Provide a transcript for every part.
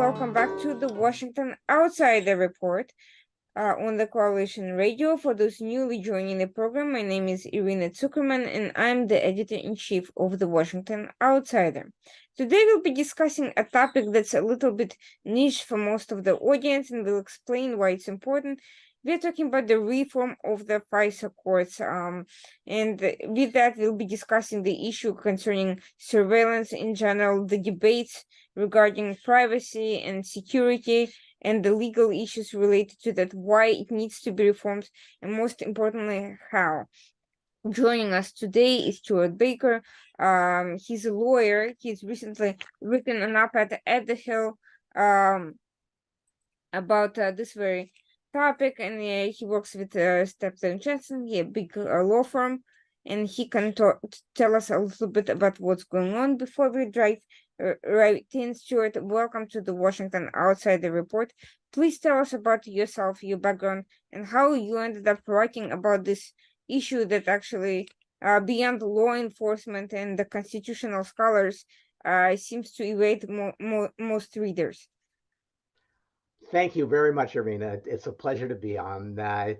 welcome back to the Washington Outsider Report on the Coalition Radio. For those newly joining the program, my name is Irina Zuckerman and I'm the editor-in-chief of the Washington Outsider. Today we'll be discussing a topic that's a little bit niche for most of the audience, and we'll explain why it's important. We're talking about the reform of the FISA courts, and with that we'll be discussing the issue concerning surveillance in general, the debates regarding privacy and security, and the legal issues related to that, why it needs to be reformed, and most importantly, how. Joining us today is Stewart Baker. He's a lawyer. He's recently written an op-ed at The Hill about this very topic, and he works with Stepton Jensen, a big law firm, and he can tell us a little bit about what's going on. Before we dive right in, Stewart, welcome to the Washington Outsider Report. Please tell us about yourself, your background, and how you ended up writing about this issue that actually, beyond law enforcement and the constitutional scholars, seems to evade most readers. Thank you very much, Irina. It's a pleasure to be on that.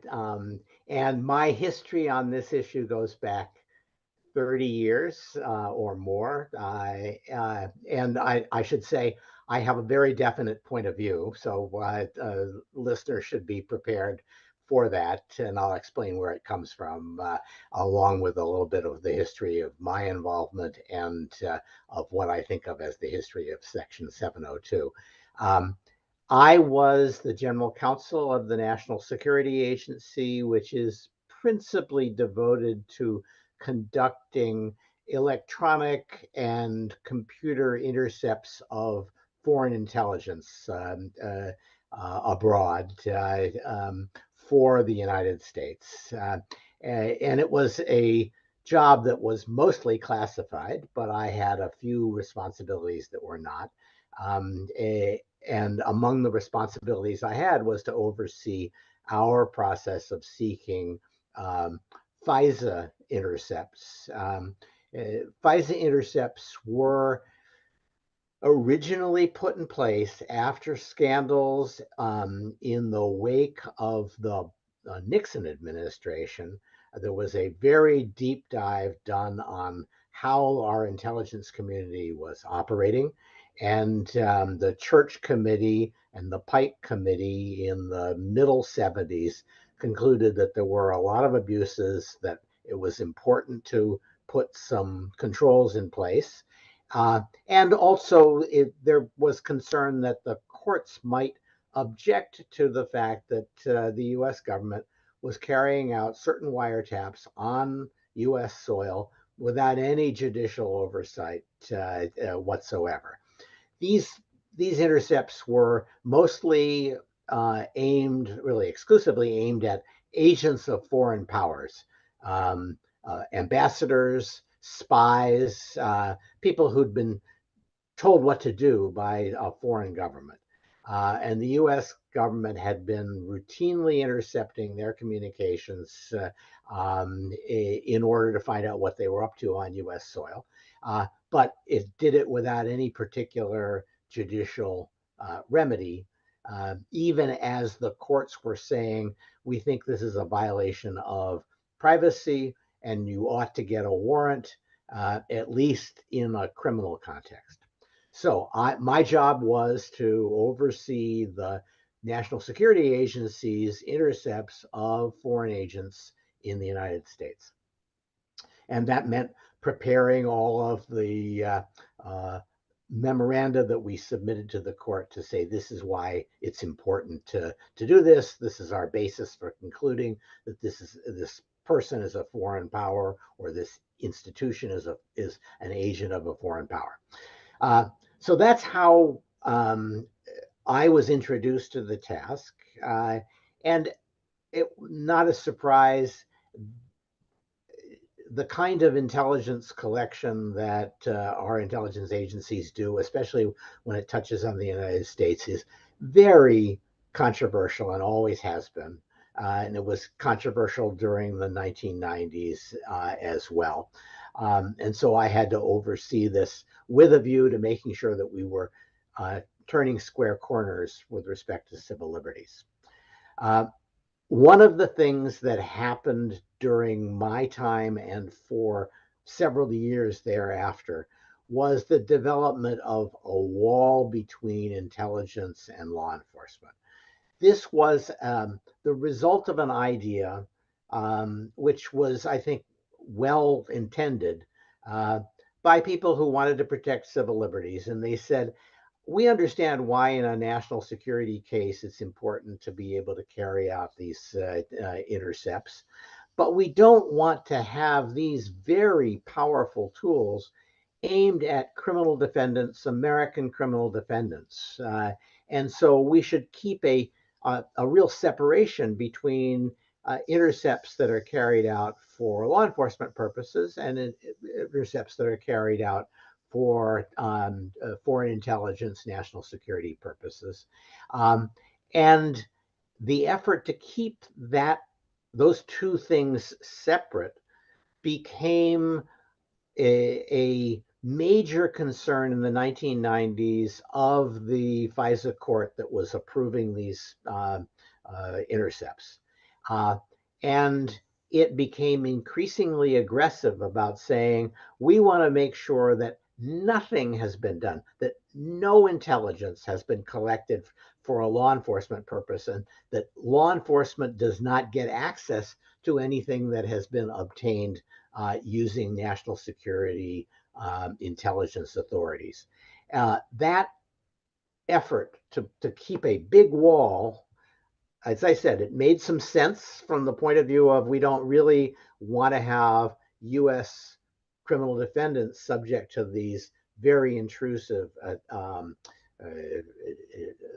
And my history on this issue goes back 30 years or more. And I should say I have a very definite point of view. So listeners should be prepared for that. And I'll explain where it comes from, along with a little bit of the history of my involvement and of what I think of as the history of Section 702. I was the general counsel of the National Security Agency, which is principally devoted to conducting electronic and computer intercepts of foreign intelligence abroad for the United States. And it was a job that was mostly classified, but I had a few responsibilities that were not. And among the responsibilities I had was to oversee our process of seeking FISA intercepts. FISA intercepts were originally put in place after scandals in the wake of the Nixon administration. There was a very deep dive done on how our intelligence community was operating. And the Church Committee and the Pike Committee in the middle 70s concluded that there were a lot of abuses, that it was important to put some controls in place. And also there was concern that the courts might object to the fact that the US government was carrying out certain wiretaps on US soil without any judicial oversight whatsoever. These intercepts were mostly really exclusively aimed at agents of foreign powers, ambassadors, spies, people who'd been told what to do by a foreign government. And the US government had been routinely intercepting their communications in order to find out what they were up to on US soil. But it did it without any particular judicial remedy, even as the courts were saying, we think this is a violation of privacy and you ought to get a warrant, at least in a criminal context. So my job was to oversee the National Security Agency's intercepts of foreign agents in the United States. And that meant preparing all of the memoranda that we submitted to the court to say, this is why it's important to do this. This is our basis for concluding that this person is a foreign power, or this institution is an agent of a foreign power. So that's how I was introduced to the task. And not a surprise, the kind of intelligence collection that our intelligence agencies do, especially when it touches on the United States, is very controversial and always has been. And it was controversial during the 1990s as well. And so I had to oversee this with a view to making sure that we were turning square corners with respect to civil liberties. One of the things that happened during my time and for several years thereafter was the development of a wall between intelligence and law enforcement. This was the result of an idea which was, I think, well intended by people who wanted to protect civil liberties. And they said, we understand why in a national security case it's important to be able to carry out these intercepts, but we don't want to have these very powerful tools aimed at criminal defendants, American criminal defendants. And so we should keep a real separation between intercepts that are carried out for law enforcement purposes and intercepts that are carried out for foreign intelligence, national security purposes. And the effort to keep those two things separate became a major concern in the 1990s of the FISA court that was approving these intercepts. And it became increasingly aggressive about saying, we want to make sure that nothing has been done, that no intelligence has been collected for a law enforcement purpose, and that law enforcement does not get access to anything that has been obtained using national security intelligence authorities. That effort to keep a big wall, as I said, it made some sense from the point of view of we don't really want to have U.S. criminal defendants subject to these very intrusive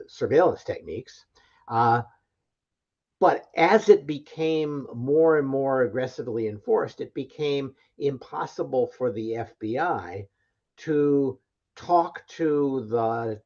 surveillance techniques. But as it became more and more aggressively enforced, it became impossible for the FBI to talk to the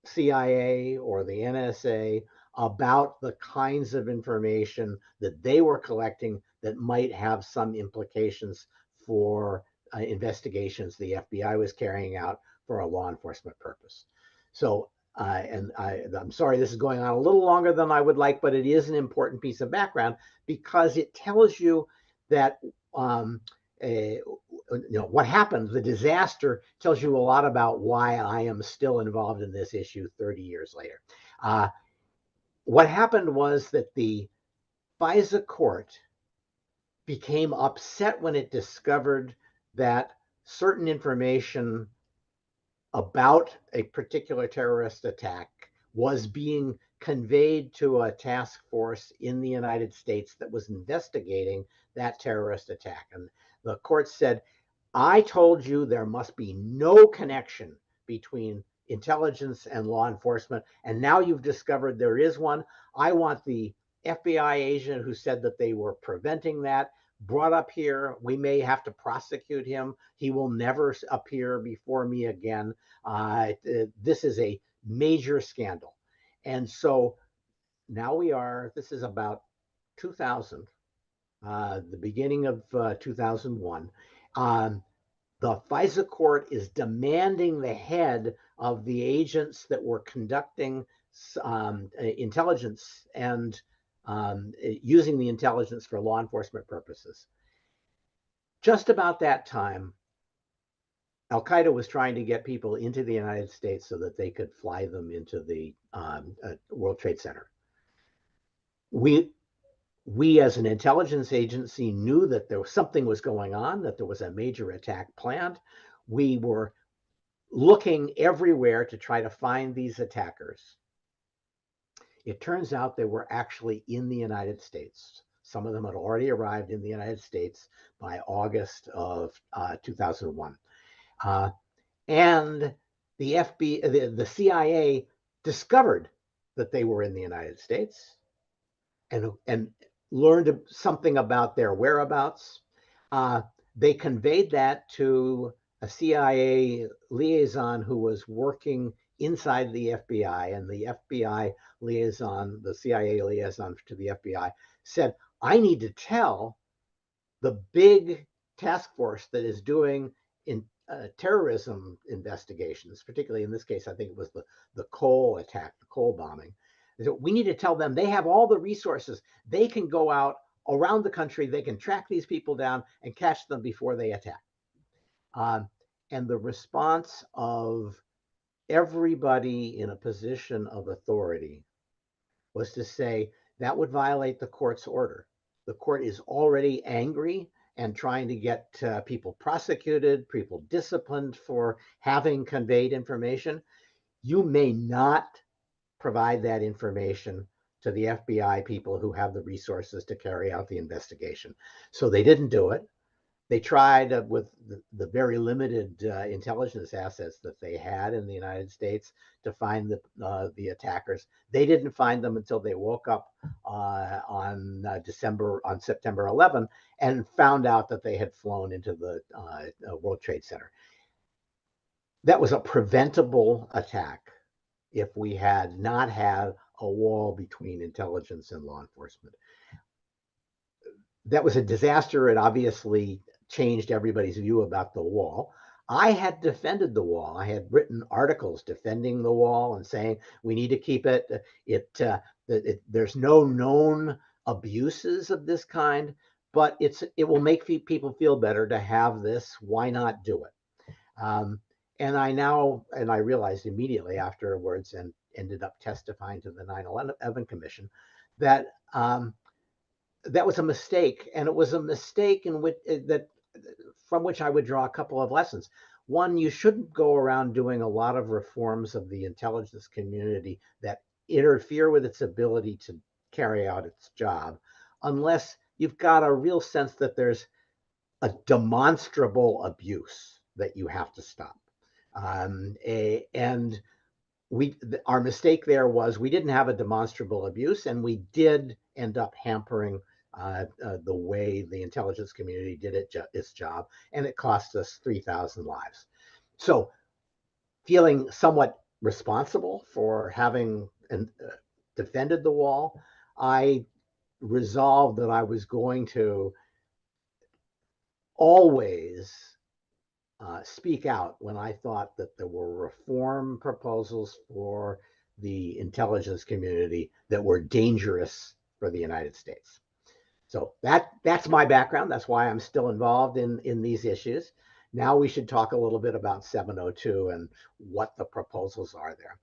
CIA or the NSA about the kinds of information that they were collecting that might have some implications for investigations the FBI was carrying out for a law enforcement purpose. So I'm sorry this is going on a little longer than I would like, but it is an important piece of background because it tells you that what happened, the disaster tells you a lot about why I am still involved in this issue 30 years later. What happened was that the FISA court became upset when it discovered that certain information about a particular terrorist attack was being conveyed to a task force in the United States that was investigating that terrorist attack. And the court said, I told you there must be no connection between intelligence and law enforcement, and now you've discovered there is one. I want the FBI agent who said that they were preventing that brought up here. We may have to prosecute him. He will never appear before me again. This is a major scandal. And so now this is about 2000, the beginning of 2001. The FISA court is demanding the head of the agents that were conducting intelligence and using the intelligence for law enforcement purposes. Just about that time, Al-Qaeda was trying to get people into the United States so that they could fly them into the World Trade Center. We as an intelligence agency knew that there was something was going on, that there was a major attack planned. We were looking everywhere to try to find these attackers. It turns out they were actually in the United States. Some of them had already arrived in the United States by August of 2001. And the CIA discovered that they were in the United States and learned something about their whereabouts. They conveyed that to a CIA liaison who was working inside the FBI, and the FBI liaison, the CIA liaison to the FBI, said, I need to tell the big task force that is doing terrorism investigations, particularly in this case, I think it was the coal attack, the coal bombing. We need to tell them they have all the resources. They can go out around the country. They can track these people down and catch them before they attack. And the response of everybody in a position of authority was to say that would violate the court's order. The court is already angry and trying to get people prosecuted, people disciplined for having conveyed information. You may not provide that information to the FBI people who have the resources to carry out the investigation. So they didn't do it. They tried with the very limited intelligence assets that they had in the United States to find the attackers. They didn't find them until they woke up on September 11 and found out that they had flown into the World Trade Center. That was a preventable attack if we had not had a wall between intelligence and law enforcement. That was a disaster. It obviously changed everybody's view about the wall. I had defended the wall. I had written articles defending the wall and saying we need to keep it. There's no known abuses of this kind, but it will make people feel better to have this. Why not do it? And I realized immediately afterwards, and ended up testifying to the 9/11 Commission, that that was a mistake, and it was a mistake from which I would draw a couple of lessons. One, you shouldn't go around doing a lot of reforms of the intelligence community that interfere with its ability to carry out its job, unless you've got a real sense that there's a demonstrable abuse that you have to stop. And our mistake there was we didn't have a demonstrable abuse, and we did end up hampering the way the intelligence community did its job, and it cost us 3,000 lives. So feeling somewhat responsible for having defended the wall, I resolved that I was going to always speak out when I thought that there were reform proposals for the intelligence community that were dangerous for the United States. So that's my background. That's why I'm still involved in these issues. Now we should talk a little bit about 702 and what the proposals are there.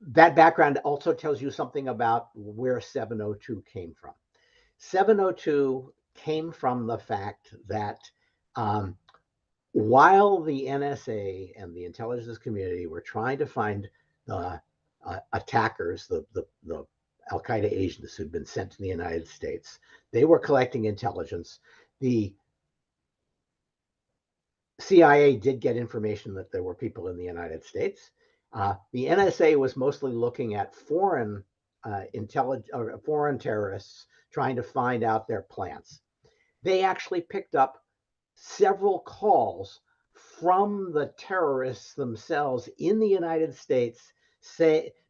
That background also tells you something about where 702 came from. 702 came from the fact that while the NSA and the intelligence community were trying to find the attackers, the Al-Qaeda agents who'd been sent to the United States, they were collecting intelligence. The CIA did get information that there were people in the United States. The NSA was mostly looking at foreign terrorists trying to find out their plans. They actually picked up several calls from the terrorists themselves in the United States,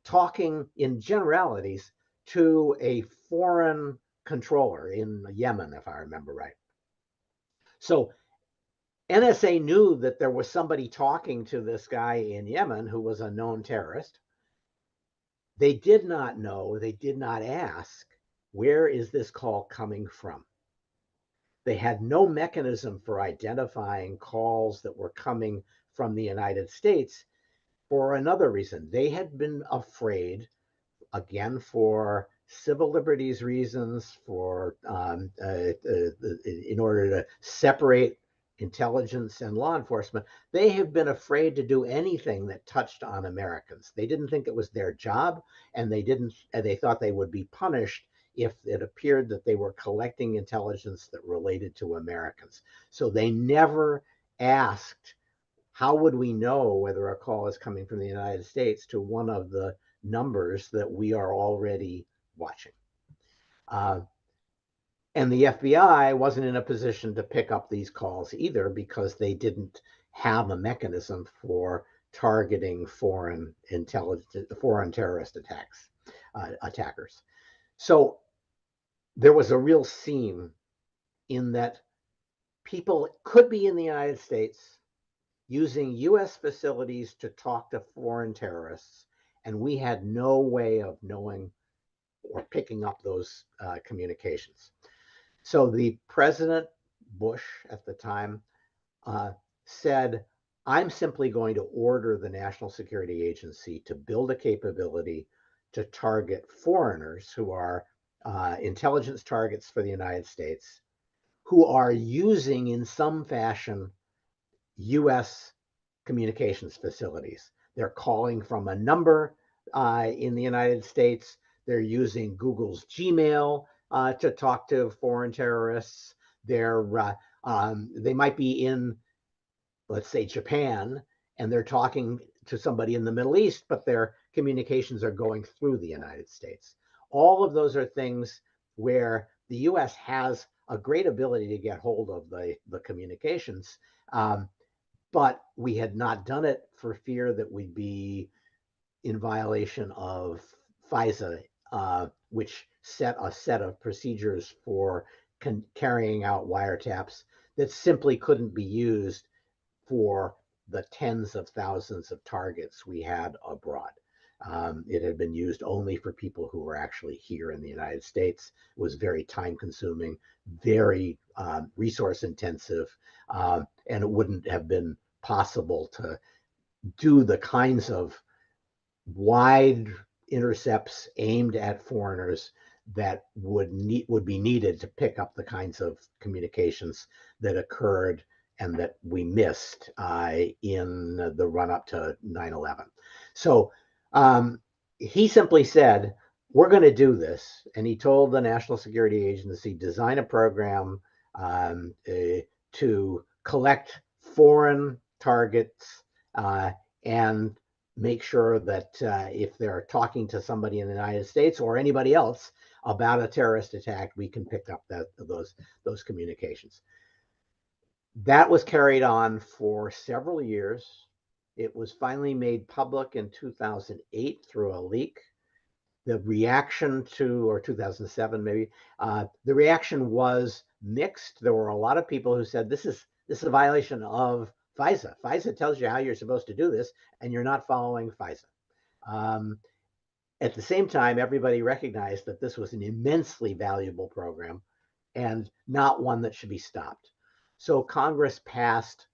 talking in generalities to a foreign controller in Yemen, if I remember right. So NSA knew that there was somebody talking to this guy in Yemen who was a known terrorist. They did not know, they did not ask, where is this call coming from? They had no mechanism for identifying calls that were coming from the United States for another reason. They had been afraid, again, for civil liberties reasons, for in order to separate intelligence and law enforcement, they have been afraid to do anything that touched on Americans. They didn't think it was their job, and they thought they would be punished if it appeared that they were collecting intelligence that related to Americans. So they never asked, how would we know whether a call is coming from the United States to one of the numbers that we are already watching? And the FBI wasn't in a position to pick up these calls either, because they didn't have a mechanism for targeting foreign terrorist attackers. So there was a real seam in that people could be in the United States using US facilities to talk to foreign terrorists, and we had no way of knowing or picking up those communications. So the President Bush at the time said, I'm simply going to order the National Security Agency to build a capability to target foreigners who are intelligence targets for the United States, who are using in some fashion US communications facilities. They're calling from a number in the United States. They're using Google's Gmail to talk to foreign terrorists. They might be in, let's say, Japan, and they're talking to somebody in the Middle East, but their communications are going through the United States. All of those are things where the US has a great ability to get hold of the communications. But we had not done it for fear that we'd be in violation of FISA, which set a set of procedures for carrying out wiretaps that simply couldn't be used for the tens of thousands of targets we had abroad. It had been used only for people who were actually here in the United States. It was very time consuming, very resource intensive, and it wouldn't have been possible to do the kinds of wide intercepts aimed at foreigners that would be needed to pick up the kinds of communications that occurred and that we missed in the run up to 9/11. So he simply said, we're going to do this. And he told the National Security Agency, design a program to collect foreign targets and make sure that if they're talking to somebody in the United States or anybody else about a terrorist attack, we can pick up those communications. That was carried on for several years. It was finally made public in 2008 through a leak. The reaction to, or 2007 maybe, the reaction was mixed. There were a lot of people who said, this is a violation of FISA. FISA tells you how you're supposed to do this, and you're not following FISA. At the same time, everybody recognized that this was an immensely valuable program and not one that should be stopped. So Congress passed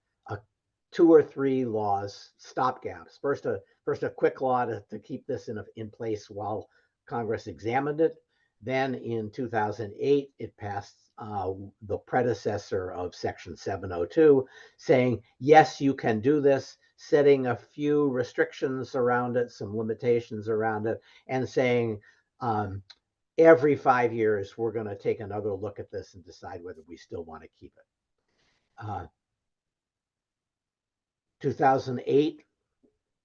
2 or 3 laws, stopgaps. First a quick law to keep this in place while Congress examined it. Then in 2008, it passed the predecessor of Section 702, saying, yes, you can do this, setting a few restrictions around it, some limitations around it, and saying every 5 years, we're going to take another look at this and decide whether we still want to keep it. 2008,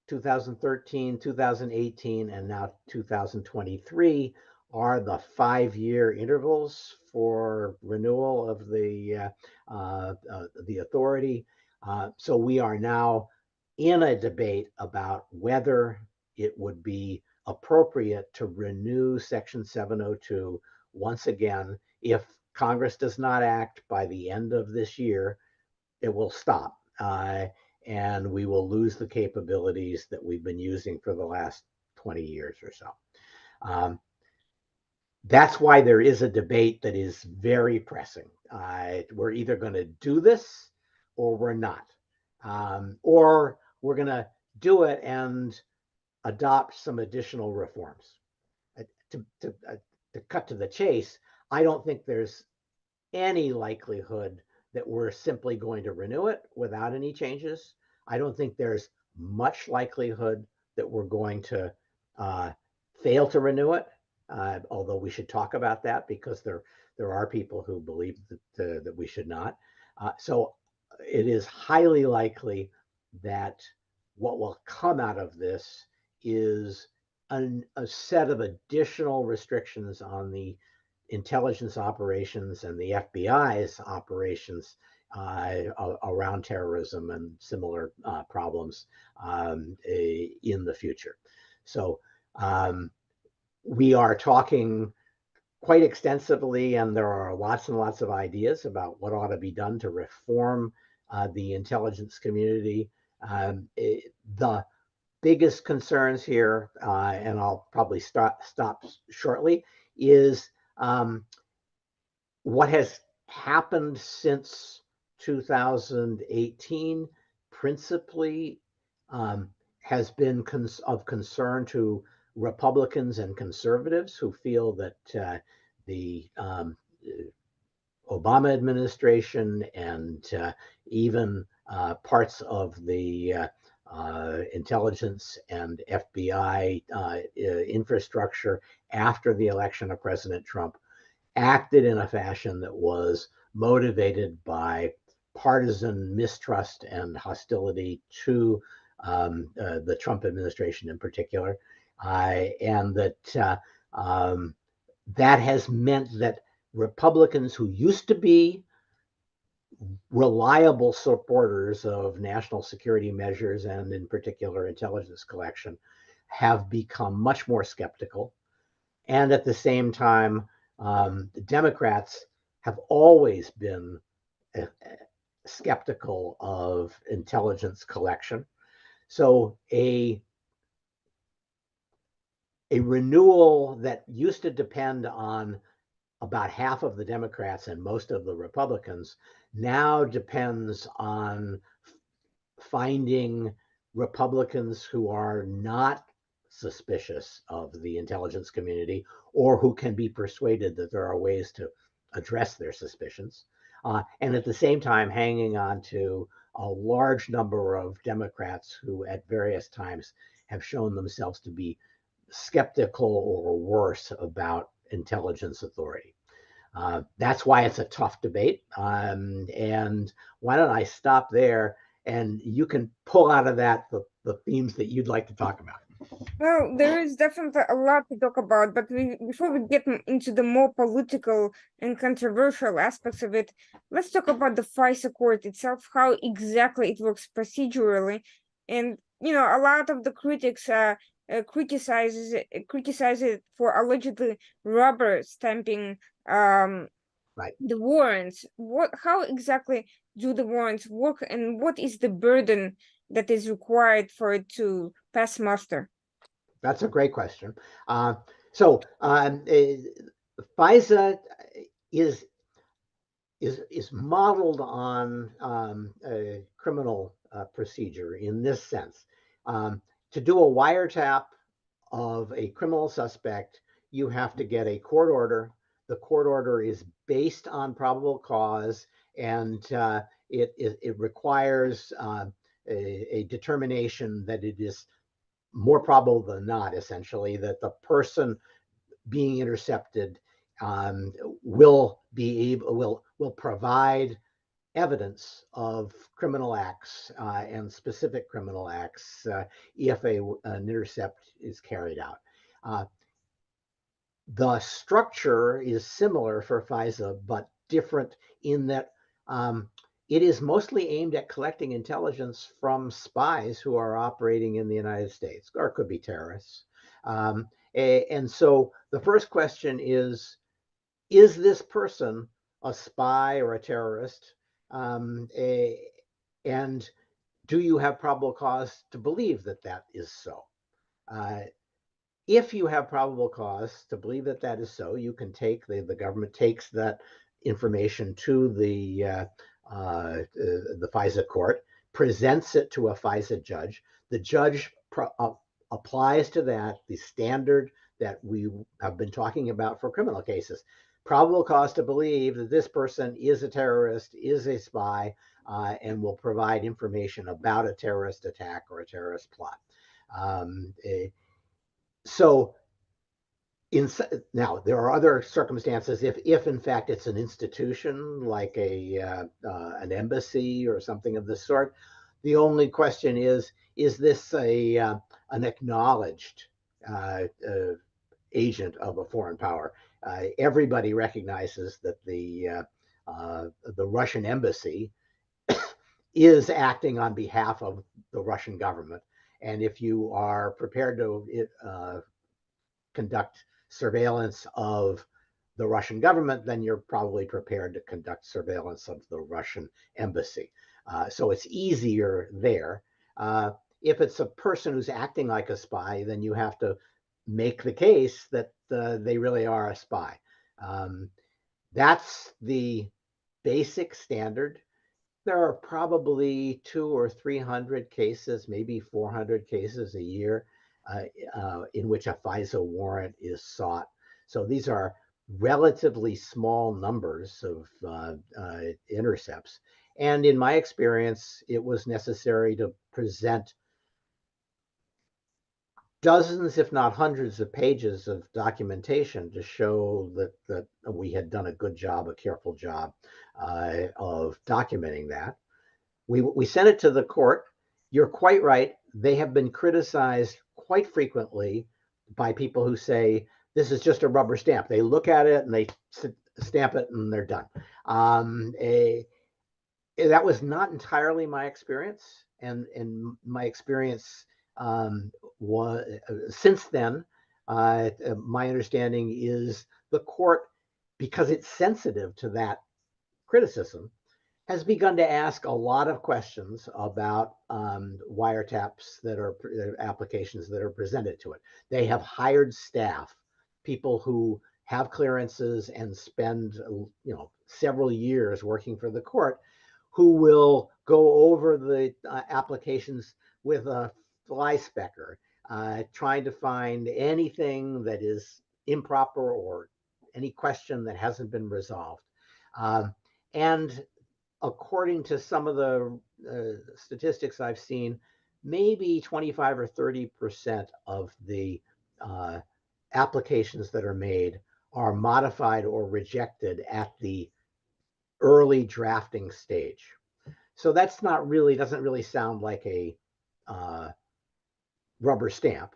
2013, 2018, and now 2023 are the 5-year intervals for renewal of the authority. So we are now in a debate about whether it would be appropriate to renew Section 702 once again. If Congress does not act by the end of this year, it will stop. And we will lose the capabilities that we've been using for the last 20 years or so. That's why there is a debate that is very pressing. We're either going to do this or we're not. Or we're going to do it and adopt some additional reforms. To cut to the chase, I don't think there's any likelihood that we're simply going to renew it without any changes. I don't think there's much likelihood that we're going to fail to renew it, although we should talk about that because there are people who believe that we should not. So it is highly likely that what will come out of this is a set of additional restrictions on the intelligence operations and the FBI's operations around terrorism and similar problems in the future. So we are talking quite extensively, and there are lots and lots of ideas about what ought to be done to reform the intelligence community. The biggest concerns here, and I'll probably stop shortly, is what has happened since 2018 principally has been of concern to Republicans and conservatives who feel that the Obama administration and even parts of the intelligence and FBI infrastructure after the election of President Trump acted in a fashion that was motivated by partisan mistrust and hostility to the Trump administration in particular, and that that has meant that Republicans who used to be reliable supporters of national security measures and in particular intelligence collection have become much more skeptical. And at the same time, the Democrats have always been skeptical of intelligence collection. So a renewal that used to depend on about half of the Democrats and most of the Republicans now depends on finding Republicans who are not suspicious of the intelligence community or who can be persuaded that there are ways to address their suspicions. And at the same time, hanging on to a large number of Democrats who at various times have shown themselves to be skeptical or worse about intelligence authority. That's why it's a tough debate. And why don't I stop there and you can pull out of that the themes that you'd like to talk about. Well, there is definitely a lot to talk about, but before we get into the more political and controversial aspects of it, let's talk about the FISA court itself, how exactly it works procedurally. And, a lot of the critics criticize it for allegedly rubber stamping Right. the warrants. How exactly do the warrants work, and what is the burden that is required for it to pass muster? That's a great question. FISA is modeled on a criminal procedure in this sense. To do a wiretap of a criminal suspect, you have to get a court order. The court order is based on probable cause, and it requires a determination that it is more probable than not, essentially, that the person being intercepted will provide evidence of criminal acts and specific criminal acts if an intercept is carried out. The structure is similar for FISA, but different in that it is mostly aimed at collecting intelligence from spies who are operating in the United States, or could be terrorists. And so the first question is this person a spy or a terrorist? And do you have probable cause to believe that that is so? If you have probable cause to believe that that is so, you can take the government takes that information to the FISA court, presents it to a FISA judge. The judge applies to that the standard that we have been talking about for criminal cases. Probable cause to believe that this person is a terrorist, is a spy, and will provide information about a terrorist attack or a terrorist plot. So now there are other circumstances if in fact it's an institution like an embassy or something of this sort. The only question is this an acknowledged agent of a foreign power? Everybody recognizes that the Russian embassy is acting on behalf of the Russian government. And if you are prepared to conduct surveillance of the Russian government, then you're probably prepared to conduct surveillance of the Russian embassy. So it's easier there. If it's a person who's acting like a spy, then you have to make the case that they really are a spy. That's the basic standard. There are probably 200 or 300 cases, maybe 400 cases a year in which a FISA warrant is sought. So these are relatively small numbers of intercepts. And in my experience, it was necessary to present dozens, if not hundreds of pages of documentation to show that we had done a good job, a careful job of documenting that. We sent it to the court. You're quite right. They have been criticized quite frequently by people who say, this is just a rubber stamp. They look at it and they stamp it and they're done. That was not entirely my experience. And my experience was since then, my understanding is the court, because it's sensitive to that criticism, has begun to ask a lot of questions about wiretaps that are applications that are presented to it. They have hired staff, people who have clearances and spend several years working for the court, who will go over the applications with a fly specker, trying to find anything that is improper or any question that hasn't been resolved. And according to some of the statistics I've seen, maybe 25 or 30% of the applications that are made are modified or rejected at the early drafting stage. So that's doesn't really sound like a rubber stamp,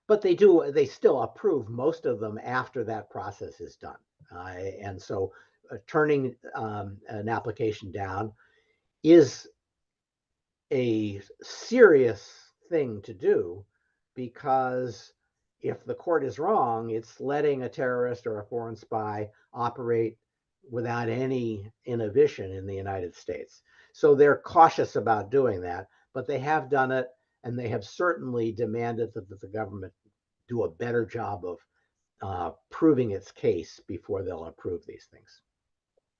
but they still approve most of them after that process is done. And so turning an application down is a serious thing to do, because if the court is wrong, it's letting a terrorist or a foreign spy operate without any inhibition in the United States. So they're cautious about doing that, but they have done it, and they have certainly demanded that the government do a better job of proving its case before they'll approve these things.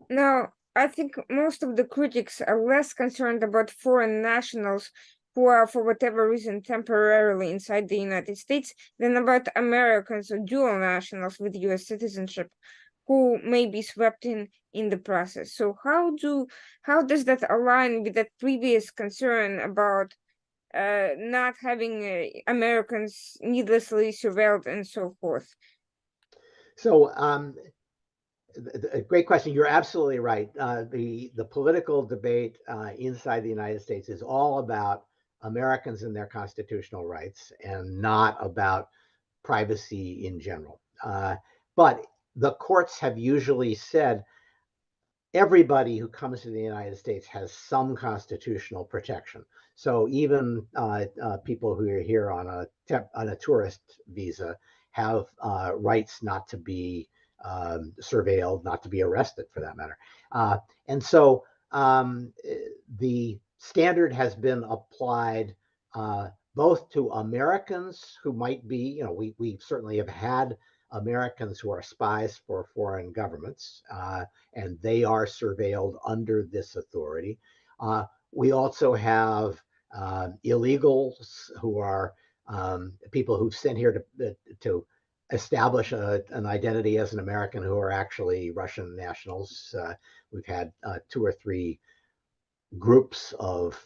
Now, I think most of the critics are less concerned about foreign nationals who are, for whatever reason, temporarily inside the United States than about Americans or dual nationals with US citizenship who may be swept in the process. So how does that align with that previous concern about not having Americans needlessly surveilled and so forth? So a great question. You're absolutely right. The political debate inside the United States is all about Americans and their constitutional rights, and not about privacy in general. But the courts have usually said everybody who comes to the United States has some constitutional protection. So even people who are here on a tourist visa have rights not to be surveilled, not to be arrested for that matter. And so the standard has been applied both to Americans who might be, we certainly have had Americans who are spies for foreign governments, and they are surveilled under this authority. We also have illegals who are people who've sent here to establish an identity as an American who are actually Russian nationals. We've had 2 or 3 groups of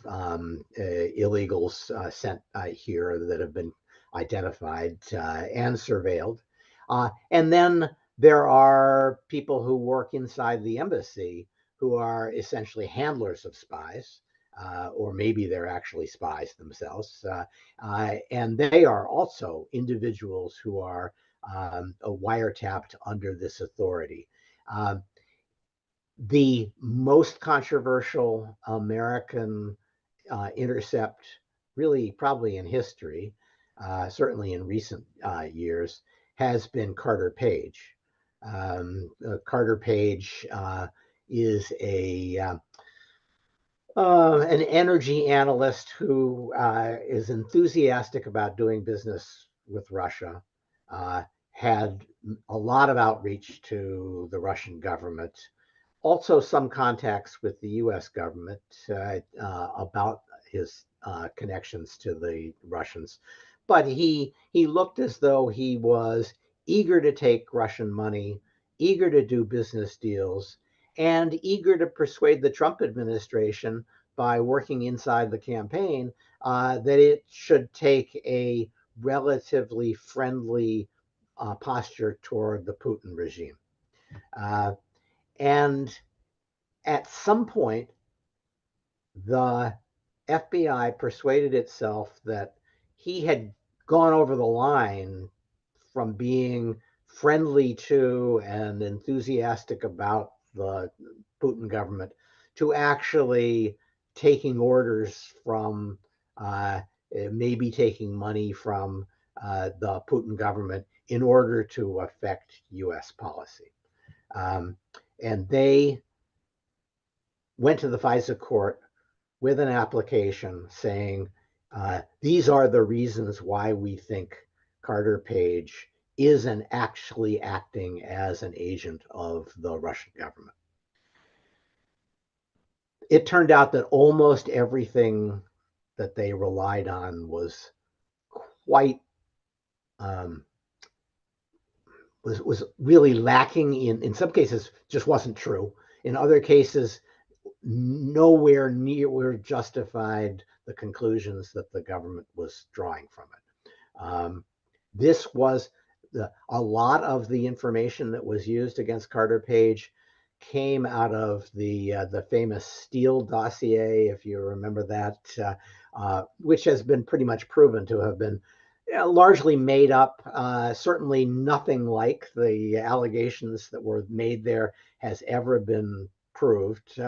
illegals sent here that have been identified and surveilled. And then there are people who work inside the embassy who are essentially handlers of spies, or maybe they're actually spies themselves. And they are also individuals who are wiretapped under this authority. The most controversial American intercept, really probably in history, certainly in recent years, has been Carter Page. Carter Page is an energy analyst who is enthusiastic about doing business with Russia, had a lot of outreach to the Russian government, also some contacts with the US government about his connections to the Russians. But he looked as though he was eager to take Russian money, eager to do business deals, and eager to persuade the Trump administration by working inside the campaign that it should take a relatively friendly posture toward the Putin regime. And at some point, the FBI persuaded itself that he had gone over the line from being friendly to and enthusiastic about the Putin government to actually taking orders from, maybe taking money from the Putin government in order to affect US policy. And they went to the FISA court with an application saying, these are the reasons why we think Carter Page isn't actually acting as an agent of the Russian government. It turned out that almost everything that they relied on was quite was really lacking. In some cases just wasn't true. In other cases, nowhere near justified the conclusions that the government was drawing from it. This was a lot of the information that was used against Carter Page came out of the famous Steele dossier, if you remember that, which has been pretty much proven to have been largely made up. Certainly nothing like the allegations that were made there has ever been proved.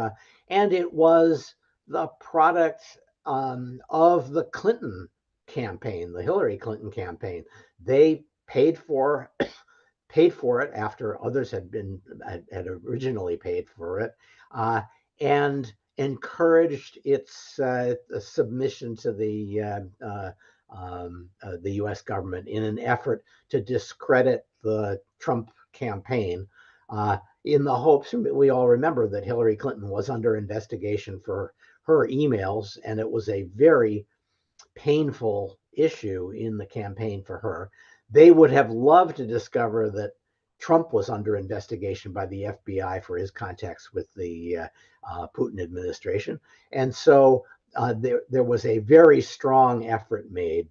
And it was the product of the Clinton campaign, the Hillary Clinton campaign. They paid for it after others had originally paid for it, and encouraged its submission to the U.S. government in an effort to discredit the Trump campaign, in the hopes, we all remember that Hillary Clinton was under investigation for her emails, and it was a very painful issue in the campaign for her. They would have loved to discover that Trump was under investigation by the FBI for his contacts with the Putin administration. And so there was a very strong effort made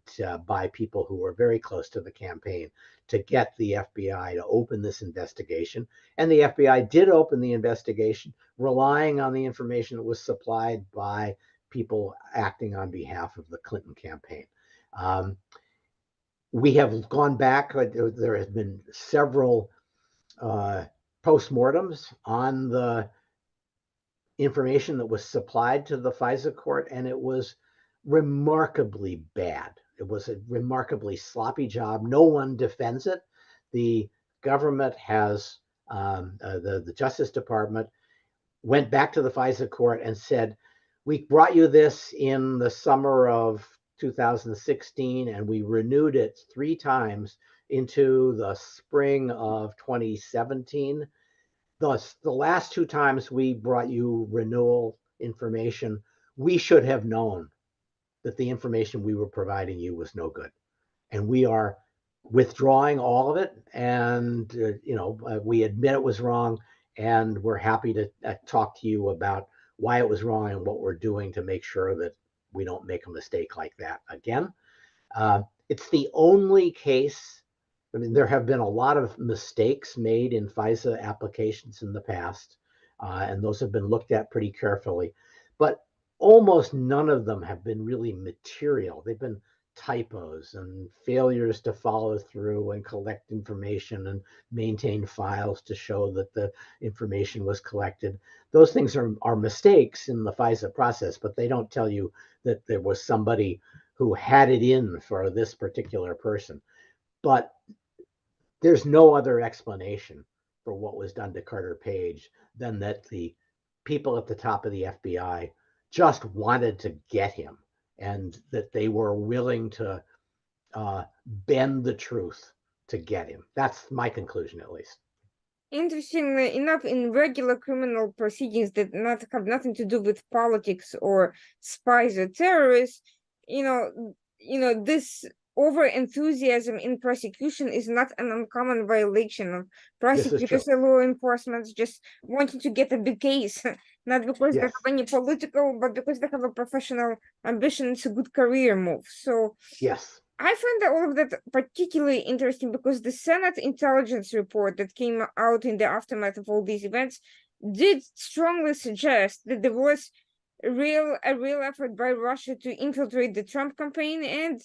by people who were very close to the campaign to get the FBI to open this investigation. And the FBI did open the investigation, relying on the information that was supplied by people acting on behalf of the Clinton campaign. We have gone back. There have been several postmortems on the information that was supplied to the FISA court, and it was remarkably bad. It was a remarkably sloppy job. No one defends it. The government has, the Justice Department went back to the FISA court and said, we brought you this in the summer of 2016, and we renewed it 3 times into the spring of 2017. Thus, the last 2 times we brought you renewal information, we should have known that the information we were providing you was no good. And we are withdrawing all of it. And, we admit it was wrong. And we're happy to talk to you about why it was wrong and what we're doing to make sure that we don't make a mistake like that again. It's the only case. I mean, there have been a lot of mistakes made in FISA applications in the past, and those have been looked at pretty carefully. But almost none of them have been really material. They've been typos and failures to follow through and collect information and maintain files to show that the information was collected. Those things are mistakes in the FISA process, but they don't tell you that there was somebody who had it in for this particular person. But there's no other explanation for what was done to Carter Page than that the people at the top of the FBI just wanted to get him, and that they were willing to bend the truth to get him. That's my conclusion, at least. Interestingly enough, in regular criminal proceedings that not have nothing to do with politics or spies or terrorists, this over enthusiasm in prosecution is not an uncommon violation of This is true. prosecutors or law enforcement just wanting to get a big case, not because they Yes. have any political, but because they have a professional ambition. It's a good career move. So Yes. I find that all of that particularly interesting because the Senate intelligence report that came out in the aftermath of all these events did strongly suggest that there was a real effort by Russia to infiltrate the Trump campaign and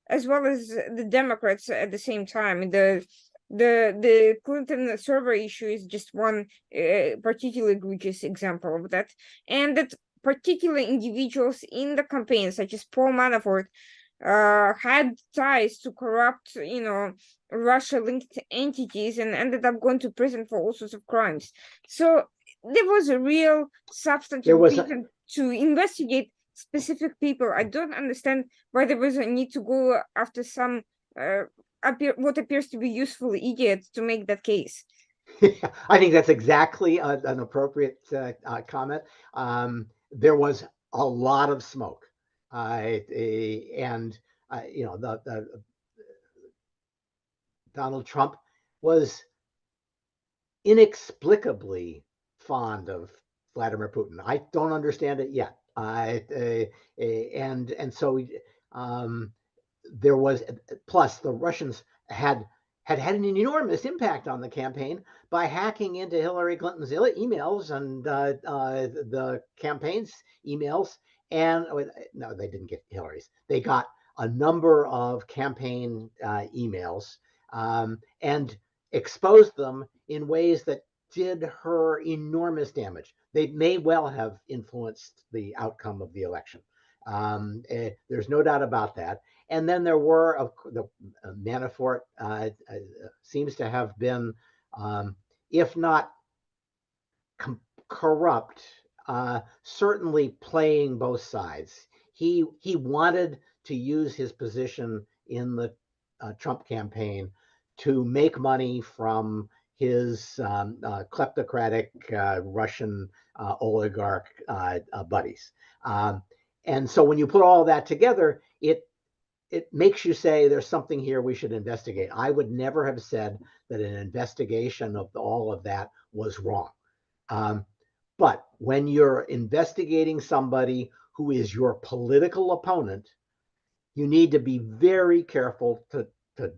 as well as the Democrats at the same time. The Clinton server issue is just one particularly egregious example of that, and that particular individuals in the campaign, such as Paul Manafort, had ties to corrupt, Russia-linked entities and ended up going to prison for all sorts of crimes. So there was a real substantive reason to investigate specific people. I don't understand why there was a need to go after some what appears to be useful idiot to make that case. I think that's exactly an appropriate comment. There was a lot of smoke, and the Donald Trump was inexplicably fond of Vladimir Putin. I don't understand it yet. And so there was, plus the Russians had an enormous impact on the campaign by hacking into Hillary Clinton's emails and the campaign's emails. And no, they didn't get Hillary's. They got a number of campaign emails and exposed them in ways that did her enormous damage. They may well have influenced the outcome of the election. There's no doubt about that. And then there were the Manafort seems to have been, if not corrupt, certainly playing both sides. He wanted to use his position in the Trump campaign to make money from his kleptocratic Russian oligarch buddies. And so when you put all that together, it makes you say there's something here we should investigate. I would never have said that an investigation of all of that was wrong. But when you're investigating somebody who is your political opponent, you need to be very careful to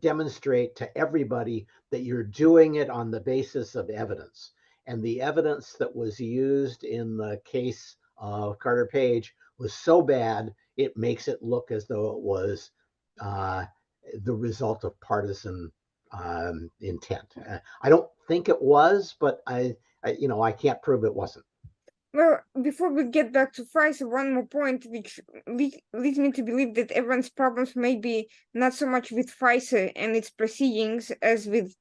demonstrate to everybody that you're doing it on the basis of evidence. And the evidence that was used in the case of Carter Page was so bad, it makes it look as though it was the result of partisan intent. I don't think it was, but I can't prove it wasn't. Well, before we get back to FISA, one more point which leads me to believe that everyone's problems may be not so much with FISA and its proceedings as with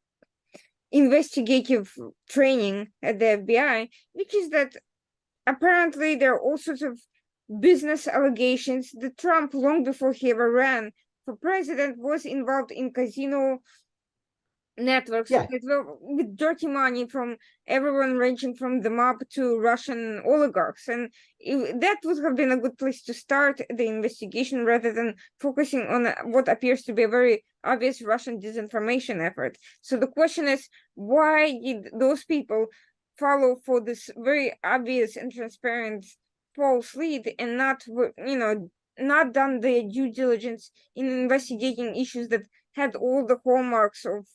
investigative training at the FBI, which is that apparently there are all sorts of business allegations that Trump, long before he ever ran for president, was involved in casino networks with dirty money from everyone ranging from the mob to Russian oligarchs. And that would have been a good place to start the investigation rather than focusing on what appears to be a very obvious Russian disinformation effort. So the question is, why did those people follow for this very obvious and transparent false lead and not done their due diligence in investigating issues that had all the hallmarks of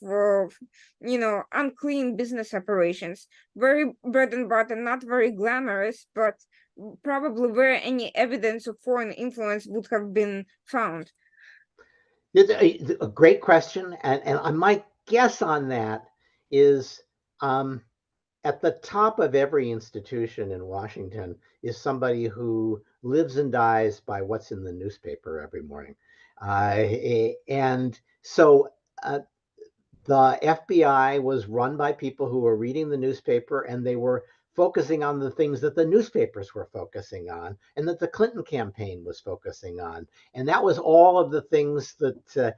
unclean business operations, very bread and butter, not very glamorous, but probably where any evidence of foreign influence would have been found? It's a great question, and my guess on that is at the top of every institution in Washington is somebody who lives and dies by what's in the newspaper every morning. And so the FBI was run by people who were reading the newspaper, and they were focusing on the things that the newspapers were focusing on and that the Clinton campaign was focusing on. And that was all of the things that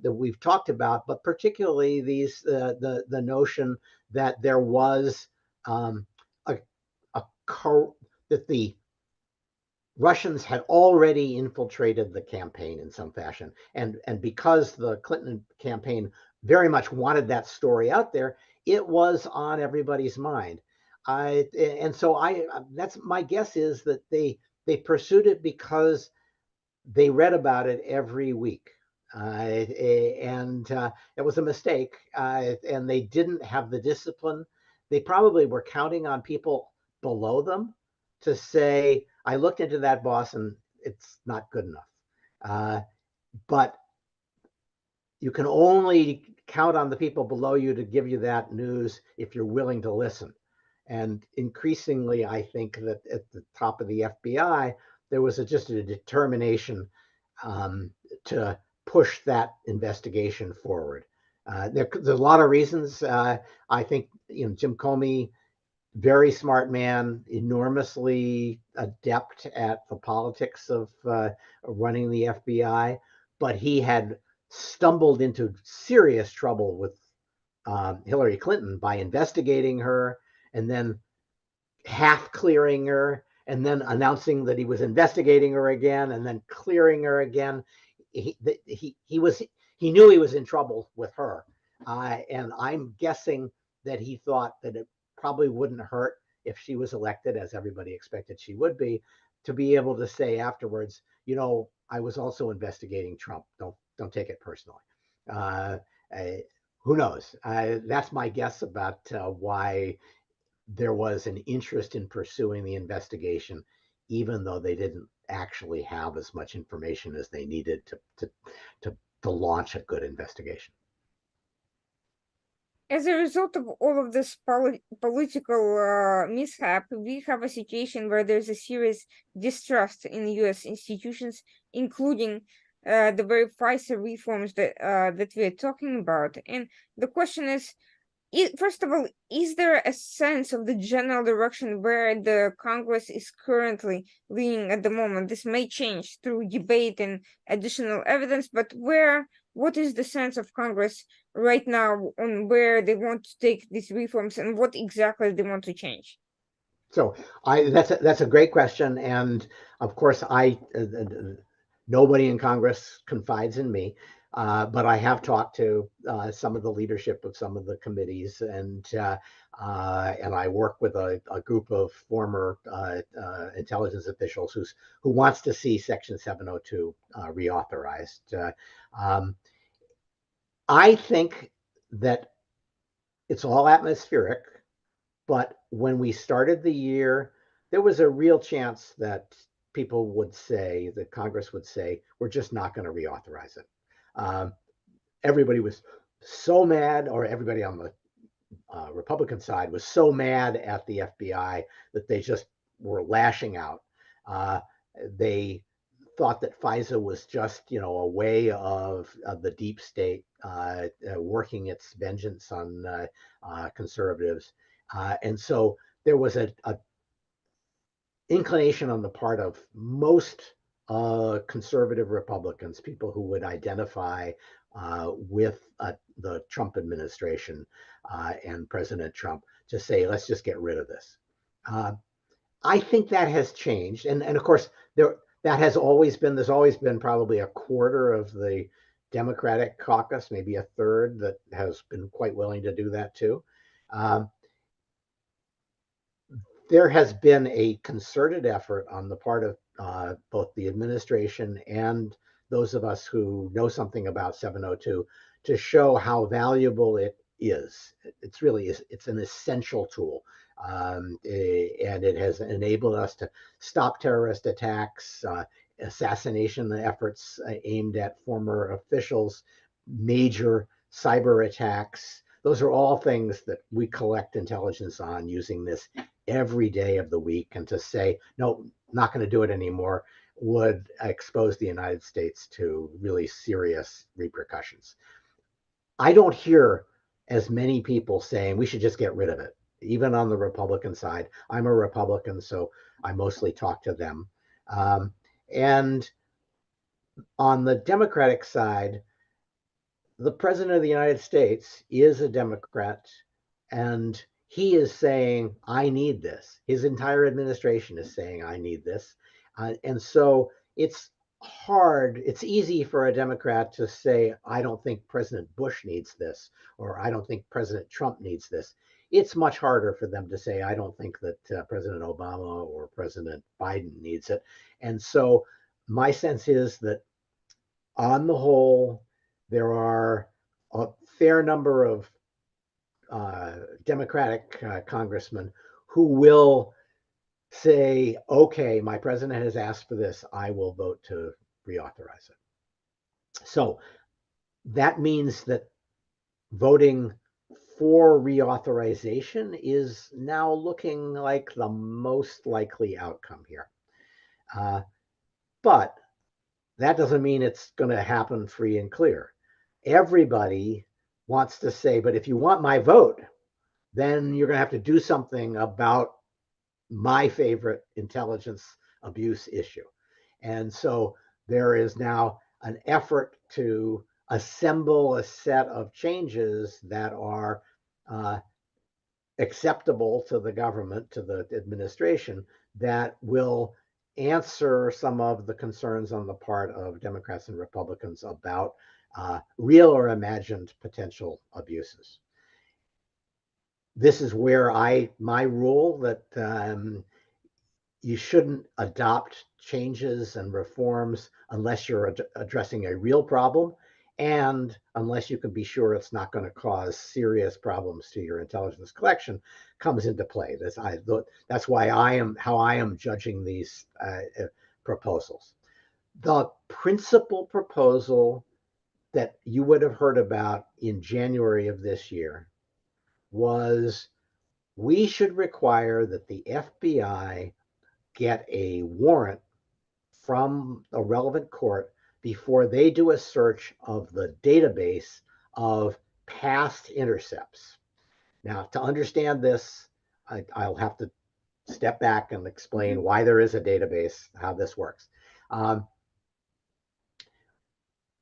we've talked about, but particularly the notion that there was a, a that the Russians had already infiltrated the campaign in some fashion. And because the Clinton campaign very much wanted that story out there, it was on everybody's mind. And so that's my guess is that they pursued it because they read about it every week. And it was a mistake. And they didn't have the discipline. They probably were counting on people below them to say, I looked into that, boss, and it's not good enough. But you can only count on the people below you to give you that news if you're willing to listen. And increasingly, I think that at the top of the FBI, there was just a determination to push that investigation forward. There's a lot of reasons. I think Jim Comey, very smart man, enormously adept at the politics of running the FBI, but he had stumbled into serious trouble with Hillary Clinton by investigating her and then half clearing her and then announcing that he was investigating her again and then clearing her again. He knew he was in trouble with her, and I'm guessing that he thought that it probably wouldn't hurt if she was elected, as everybody expected she would to be able to say afterwards, I was also investigating Trump. Don't take it personally. Who knows? That's my guess about why there was an interest in pursuing the investigation, even though they didn't actually have as much information as they needed to launch a good investigation. As a result of all of this political mishap, we have a situation where there's a serious distrust in U.S. institutions, including the very FISA reforms that we're talking about. And the question is, first of all, is there a sense of the general direction where the Congress is currently leaning at the moment? This may change through debate and additional evidence, but what is the sense of Congress right now on where they want to take these reforms and what exactly they want to change? So that's a great question, and of course, nobody in Congress confides in me, but I have talked to some of the leadership of some of the committees, and I work with a group of former intelligence officials who wants to see Section 702 reauthorized. I think that it's all atmospheric, but when we started the year, there was a real chance that people would say, that Congress would say, we're just not going to reauthorize it. Everybody was so mad, or everybody on the Republican side was so mad at the FBI that they just were lashing out. They thought that FISA was just, a way of the deep state working its vengeance on conservatives. And so there was a inclination on the part of most conservative Republicans, people who would identify with the Trump administration and President Trump, to say, let's just get rid of this. I think that has changed. And of course, there's always been probably a quarter of the Democratic caucus, maybe a third, that has been quite willing to do that too. There has been a concerted effort on the part of both the administration and those of us who know something about 702 to show how valuable it is. It's an essential tool. And it has enabled us to stop terrorist attacks, assassination efforts aimed at former officials, major cyber attacks. Those are all things that we collect intelligence on using this every day of the week. And to say, no, not going to do it anymore, would expose the United States to really serious repercussions. I don't hear as many people saying we should just get rid of it, even on the Republican side. I'm a Republican, so I mostly talk to them. And on the Democratic side, the president of the United States is a Democrat, and he is saying, I need this. His entire administration is saying, I need this. And so it's hard, it's easy for a Democrat to say, I don't think President Bush needs this, or I don't think President Trump needs this. It's much harder for them to say, I don't think that President Obama or President Biden needs it. And so my sense is that on the whole, there are a fair number of Democratic congressmen who will say, okay, my president has asked for this, I will vote to reauthorize it. So that means that voting for reauthorization is now looking like the most likely outcome here. But that doesn't mean it's going to happen free and clear. Everybody wants to say, but if you want my vote, then you're going to have to do something about my favorite intelligence abuse issue. And so there is now an effort to assemble a set of changes that are acceptable to the government, to the administration, that will answer some of the concerns on the part of Democrats and Republicans about real or imagined potential abuses. This is where my rule that you shouldn't adopt changes and reforms unless you're addressing a real problem and unless you can be sure it's not going to cause serious problems to your intelligence collection comes into play. That's why how I am judging these proposals. The principal proposal that you would have heard about in January of this year was we should require that the FBI get a warrant from a relevant court before they do a search of the database of past intercepts. Now, to understand this, I'll have to step back and explain why there is a database, how this works.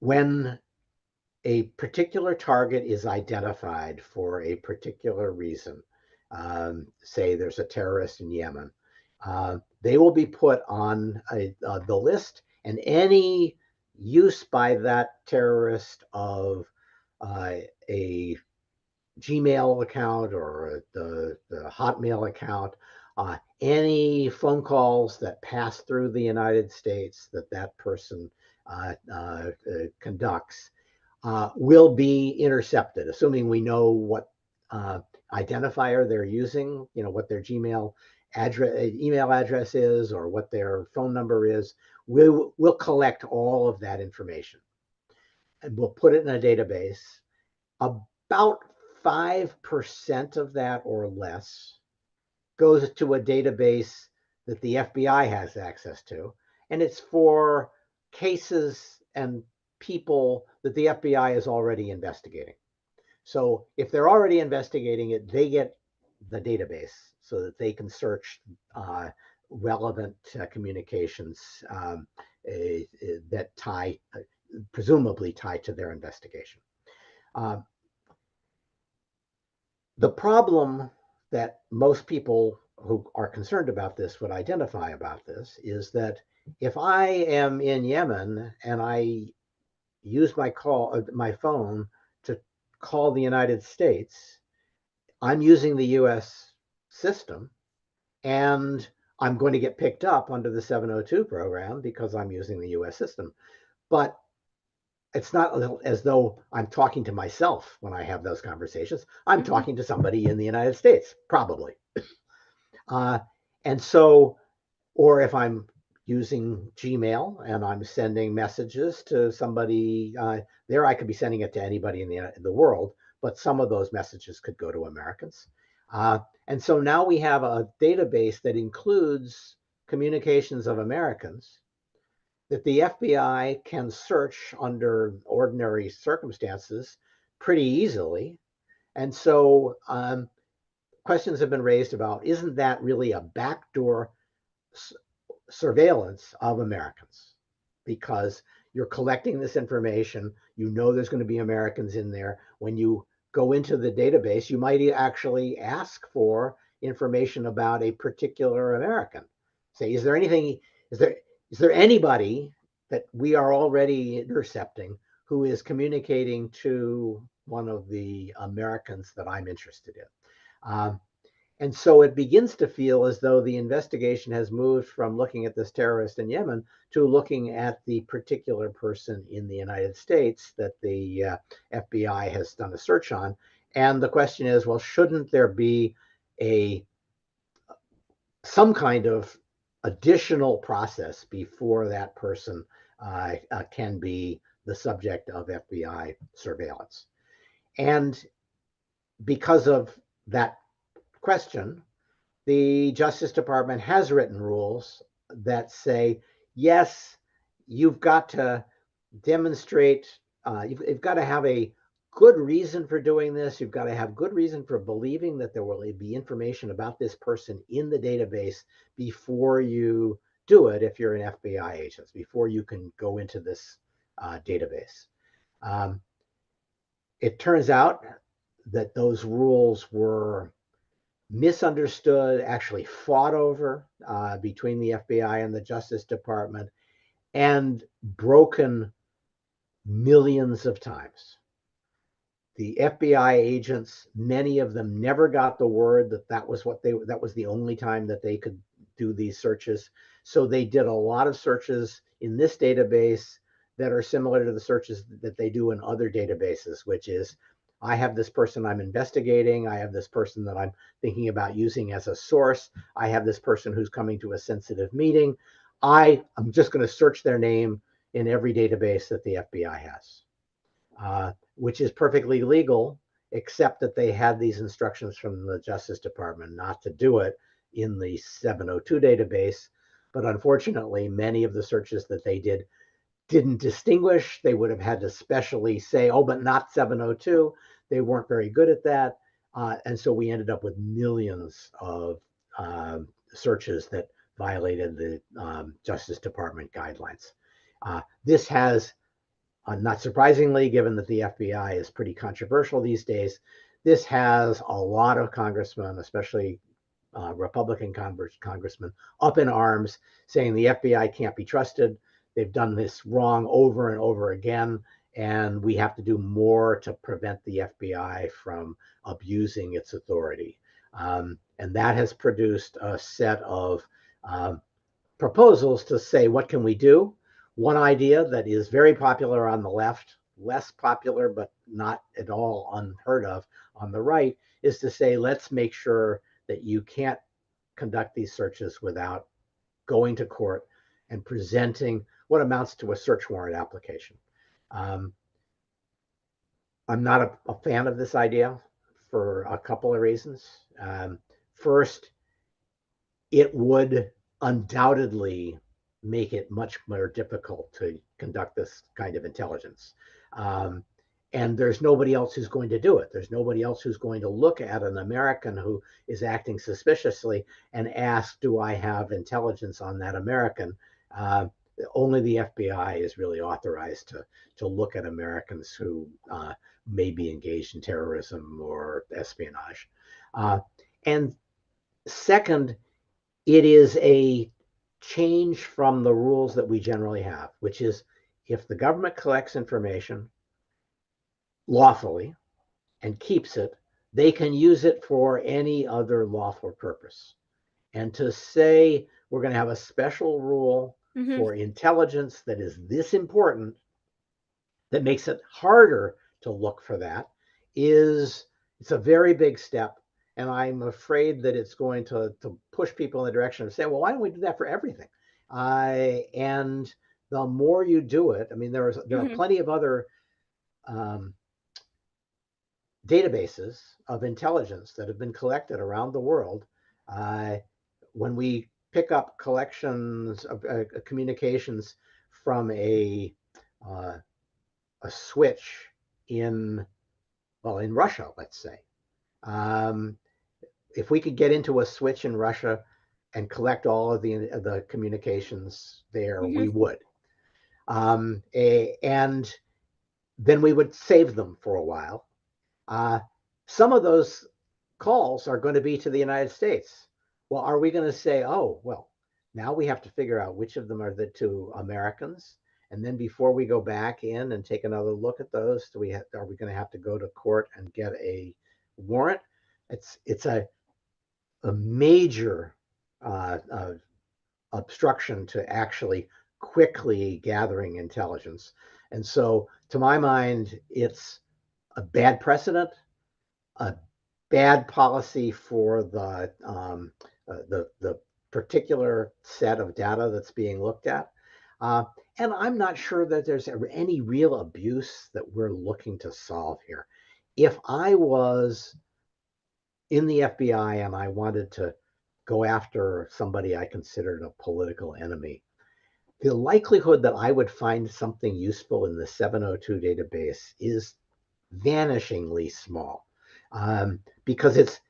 When a particular target is identified for a particular reason, say there's a terrorist in Yemen, they will be put on the list, and any use by that terrorist of a Gmail account or the Hotmail account, any phone calls that pass through the United States that person conducts will be intercepted, assuming we know what identifier they're using, what their Gmail email address is or what their phone number is. We'll collect all of that information and we'll put it in a database. About 5% of that or less goes to a database that the FBI has access to, and it's for cases and people that the FBI is already investigating. So if they're already investigating it, they get the database so that they can search relevant communications that presumably tie to their investigation. The problem that most people who are concerned about this would identify about this is that if I am in Yemen and I use my phone to call the United States, I'm using the US system and I'm going to get picked up under the 702 program because I'm using the US system. But it's not as though I'm talking to myself when I have those conversations. I'm talking to somebody in the United States, probably. And so, or if I'm using Gmail and I'm sending messages to somebody there, I could be sending it to anybody in the world, but some of those messages could go to Americans. And so now we have a database that includes communications of Americans that the FBI can search under ordinary circumstances pretty easily. And so questions have been raised about, isn't that really a backdoor surveillance of Americans? Because you're collecting this information, you know there's going to be Americans in there. When you go into the database, you might actually ask for information about a particular American. Say, is there anything, is there anybody that we are already intercepting who is communicating to one of the Americans that I'm interested in? And so it begins to feel as though the investigation has moved from looking at this terrorist in Yemen to looking at the particular person in the United States that the FBI has done a search on. And the question is, well, shouldn't there be some kind of additional process before that person can be the subject of FBI surveillance? And because of that question, the Justice Department has written rules that say, yes, you've got to demonstrate, you've got to have a good reason for doing this. You've got to have good reason for believing that there will be information about this person in the database before you do it, if you're an FBI agent, before you can go into this database. It turns out that those rules were misunderstood, actually fought over between the FBI and the Justice Department, and broken millions of times. The FBI agents, many of them never got the word that that was the only time that they could do these searches. So they did a lot of searches in this database that are similar to the searches that they do in other databases, which is, I have this person I'm investigating. I have this person that I'm thinking about using as a source. I have this person who's coming to a sensitive meeting. I'm just going to search their name in every database that the FBI has, which is perfectly legal, except that they had these instructions from the Justice Department not to do it in the 702 database. But unfortunately, many of the searches that they didn't distinguish. They would have had to specially say, oh, but not 702. They weren't very good at that. And so we ended up with millions of searches that violated the Justice Department guidelines. This has, not surprisingly, given that the FBI is pretty controversial these days, this has a lot of congressmen, especially Republican congressmen, up in arms saying the FBI can't be trusted. They've done this wrong over and over again, and we have to do more to prevent the FBI from abusing its authority. And that has produced a set of proposals to say, what can we do? One idea that is very popular on the left, less popular, but not at all unheard of on the right, is to say, let's make sure that you can't conduct these searches without going to court and presenting what amounts to a search warrant application. I'm not a fan of this idea for a couple of reasons. First, it would undoubtedly make it much more difficult to conduct this kind of intelligence. And there's nobody else who's going to do it. There's nobody else who's going to look at an American who is acting suspiciously and ask, do I have intelligence on that American? Only the FBI is really authorized to look at Americans who may be engaged in terrorism or espionage. And second, it is a change from the rules that we generally have, which is, if the government collects information lawfully and keeps it, they can use it for any other lawful purpose. And to say we're going to have a special rule for intelligence that is this important, that makes it harder to look for that, it's a very big step. And I'm afraid that it's going to push people in the direction of saying, well, why don't we do that for everything? And the more you do it, I mean, there are plenty of other databases of intelligence that have been collected around the world. When we pick up collections of communications from a switch in well, in Russia, let's say. Um, if we could get into a switch in Russia and collect all of the communications there, we would. And then we would save them for a while. Some of those calls are going to be to the United States. Well, are we going to say, oh, well, now we have to figure out which of them are the two Americans? And then before we go back in and take another look at those, are we going to have to go to court and get a warrant? It's a major obstruction to actually quickly gathering intelligence. And so, to my mind, it's a bad precedent, a bad policy for the particular set of data that's being looked at. And I'm not sure that there's any real abuse that we're looking to solve here. If I was in the FBI and I wanted to go after somebody I considered a political enemy, the likelihood that I would find something useful in the 702 database is vanishingly small, because it's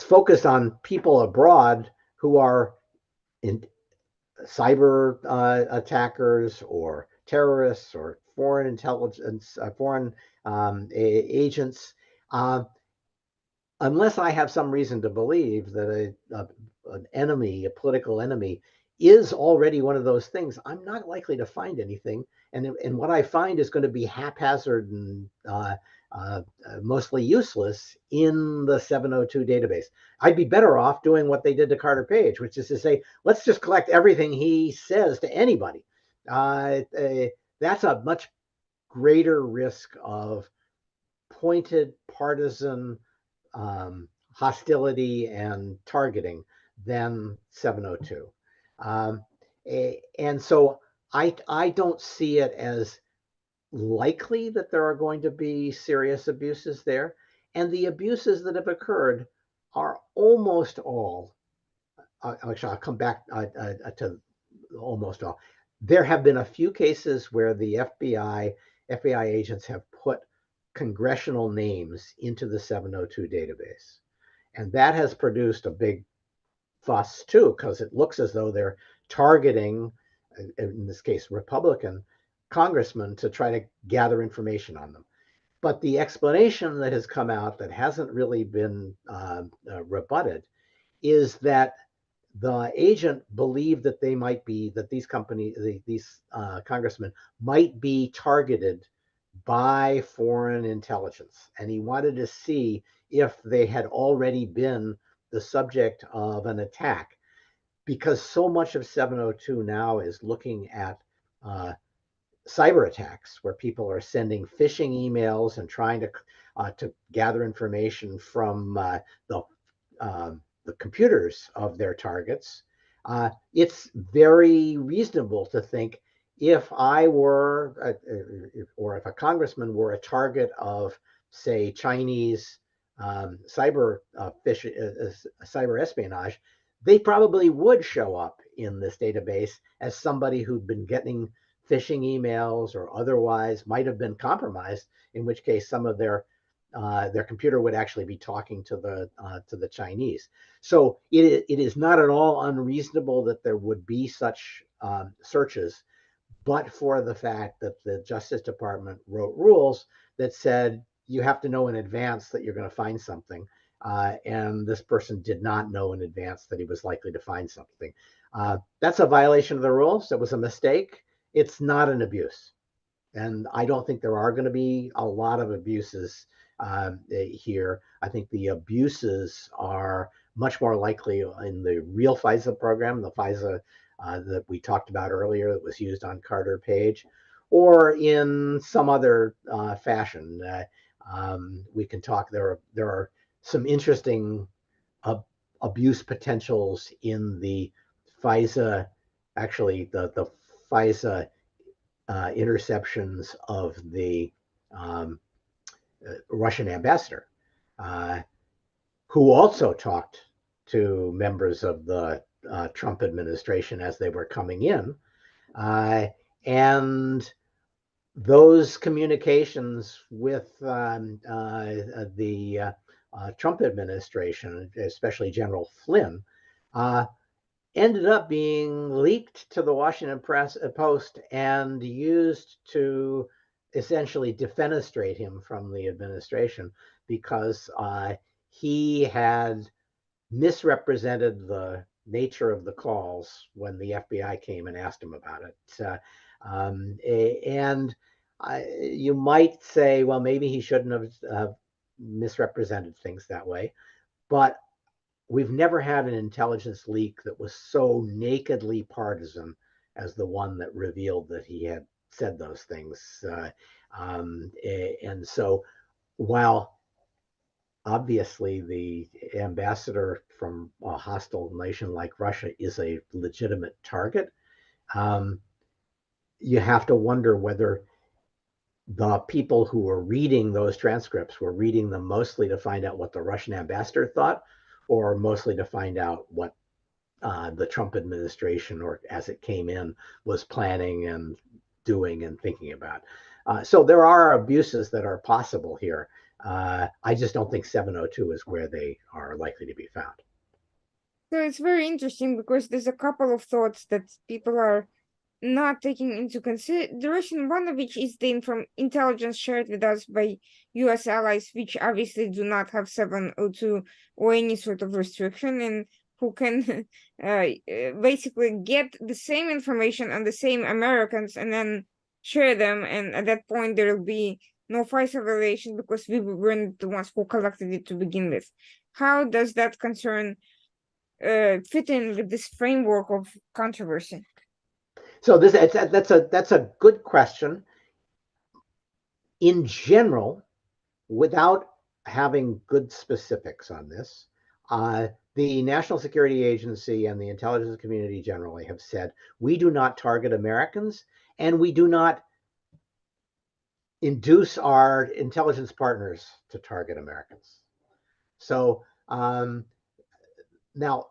focused on people abroad who are in cyber attackers or terrorists or foreign intelligence, foreign agents. Unless I have some reason to believe that an enemy, a political enemy, is already one of those things, I'm not likely to find anything. And what I find is going to be haphazard and mostly useless in the 702 database. I'd be better off doing what they did to Carter Page, which is to say, let's just collect everything he says to anybody. That's a much greater risk of pointed partisan hostility and targeting than 702. And so I don't see it as likely that there are going to be serious abuses there. And the abuses that have occurred are almost all, actually, I'll come back to almost all. There have been a few cases where the FBI agents have put congressional names into the 702 database. And that has produced a big fuss too, because it looks as though they're targeting, in this case, Republican congressmen to try to gather information on them. But the explanation that has come out that hasn't really been rebutted is that the agent believed that these congressmen might be targeted by foreign intelligence. And he wanted to see if they had already been the subject of an attack, because so much of 702 now is looking at cyber attacks where people are sending phishing emails and trying to gather information from the computers of their targets. It's very reasonable to think, if I were, or if a congressman were a target of, say, Chinese cyber espionage, they probably would show up in this database as somebody who'd been getting phishing emails or otherwise might have been compromised, in which case some of their computer would actually be talking to the Chinese. So it is not at all unreasonable that there would be such searches, but for the fact that the Justice Department wrote rules that said you have to know in advance that you're going to find something. And this person did not know in advance that he was likely to find something. That's a violation of the rules. It was a mistake. It's not an abuse. And I don't think there are going to be a lot of abuses here. I think the abuses are much more likely in the real FISA program, the FISA that we talked about earlier that was used on Carter Page, or in some other fashion. We can talk, there are some interesting abuse potentials in the FISA, actually the FISA interceptions of the Russian ambassador, who also talked to members of the Trump administration as they were coming in. And those communications with the Trump administration, especially General Flynn, ended up being leaked to the Washington Post and used to essentially defenestrate him from the administration because he had misrepresented the nature of the calls when the FBI came and asked him about it. And you might say, well, maybe he shouldn't have misrepresented things that way. But we've never had an intelligence leak that was so nakedly partisan as the one that revealed that he had said those things. And so while obviously the ambassador from a hostile nation like Russia is a legitimate target, um, you have to wonder whether the people who were reading those transcripts were reading them mostly to find out what the Russian ambassador thought, or mostly to find out what the Trump administration, or as it came in, was planning and doing and thinking about. So there are abuses that are possible here. I just don't think 702 is where they are likely to be found. So it's very interesting because there's a couple of thoughts that people are not taking into consideration, one of which is the intelligence shared with us by US allies, which obviously do not have 702 or any sort of restriction, and who can basically get the same information on the same Americans and then share them. And at that point, there will be no FISA violation because we weren't the ones who collected it to begin with. How does that concern fit in with this framework of controversy? So that's a good question. In general, without having good specifics on this, the National Security Agency and the intelligence community generally have said we do not target Americans and we do not induce our intelligence partners to target Americans. So now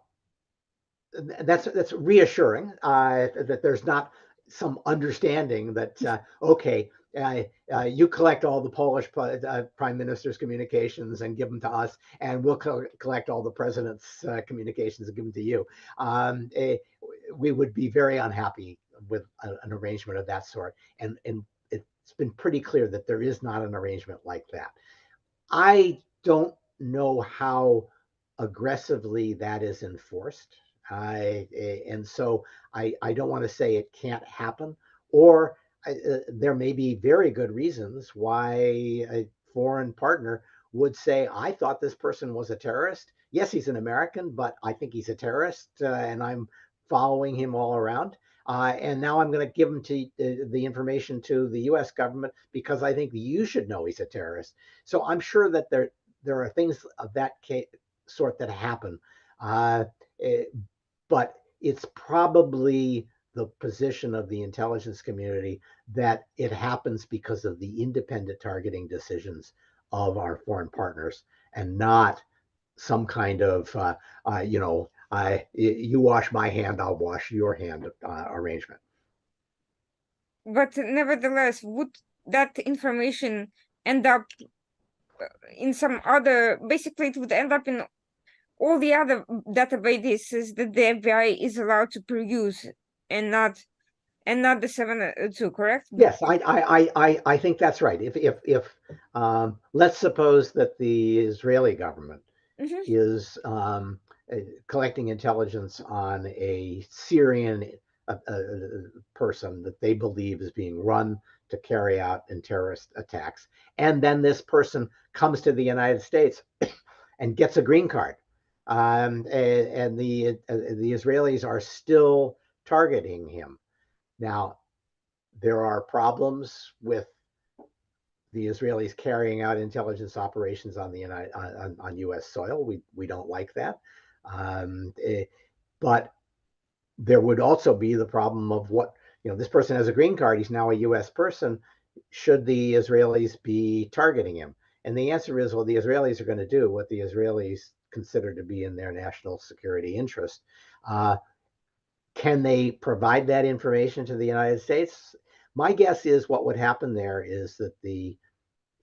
that's reassuring that there's not some understanding that okay, you collect all the Polish prime minister's communications and give them to us, and we'll collect all the president's communications and give them to you. We would be very unhappy with an arrangement of that sort, and it's been pretty clear that there is not an arrangement like that. I don't know how aggressively that is enforced. And so I don't want to say it can't happen, or there may be very good reasons why a foreign partner would say, I thought this person was a terrorist. Yes, he's an American, but I think he's a terrorist, and I'm following him all around. And now I'm going to give him to the information to the U.S. government because I think you should know he's a terrorist. So I'm sure that there are things of that sort that happen. But it's probably the position of the intelligence community that it happens because of the independent targeting decisions of our foreign partners and not some kind of, you wash my hand, I'll wash your hand arrangement. But nevertheless, would that information end up in some other, basically it would end up in all the other databases that the FBI is allowed to produce and not the 702, correct? Yes, I think that's right. If let's suppose that the Israeli government is collecting intelligence on a Syrian person that they believe is being run to carry out terrorist attacks, and then this person comes to the United States and gets a green card, and the Israelis are still targeting him. Now, there are problems with the Israelis carrying out intelligence operations on the on U.S. soil. We don't like that, but there would also be the problem of what, this person has a green card. He's now a U.S. person. Should the Israelis be targeting him? And the answer is, well, the Israelis are going to do what the Israelis consider to be in their national security interest. Can they provide that information to the United States? My guess is what would happen there is that the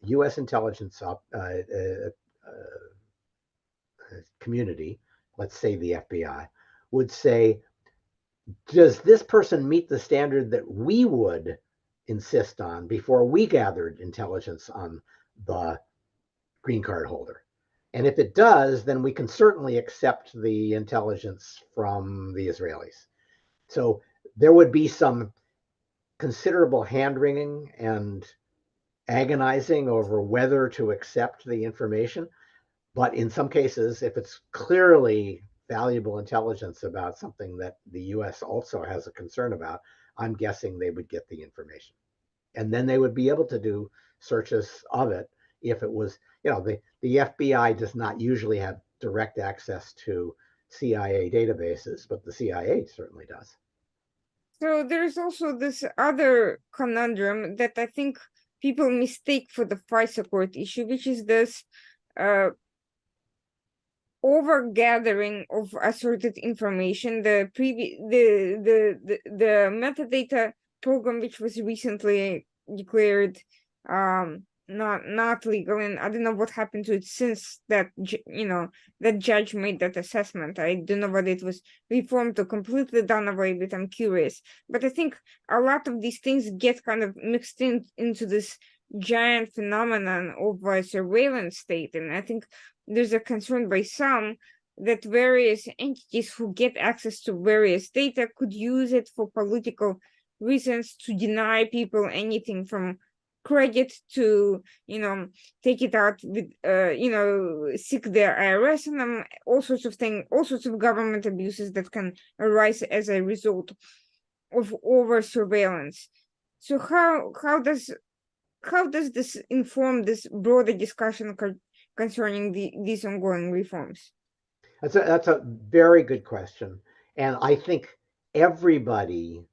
U.S. intelligence community, let's say the FBI, would say, does this person meet the standard that we would insist on before we gathered intelligence on the green card holder? And if it does, then we can certainly accept the intelligence from the Israelis. So there would be some considerable hand wringing and agonizing over whether to accept the information. But in some cases, if it's clearly valuable intelligence about something that the US also has a concern about, I'm guessing they would get the information. And then they would be able to do searches of it if it was, the FBI does not usually have direct access to CIA databases, but the CIA certainly does. So there's also this other conundrum that I think people mistake for the FISA court issue, which is this uh, over gathering of assorted information. The metadata program, which was recently declared not legal, and I don't know what happened to it since that that judge made that assessment. I don't know whether it was reformed or completely done away with. I'm curious, but I think a lot of these things get kind of mixed into this giant phenomenon of a surveillance state, and I think there's a concern by some that various entities who get access to various data could use it for political reasons to deny people anything from credit to take it out with seek their IRS and all sorts of things, all sorts of government abuses that can arise as a result of over surveillance. So how does this inform this broader discussion concerning these ongoing reforms? That's a very good question. And I think everybody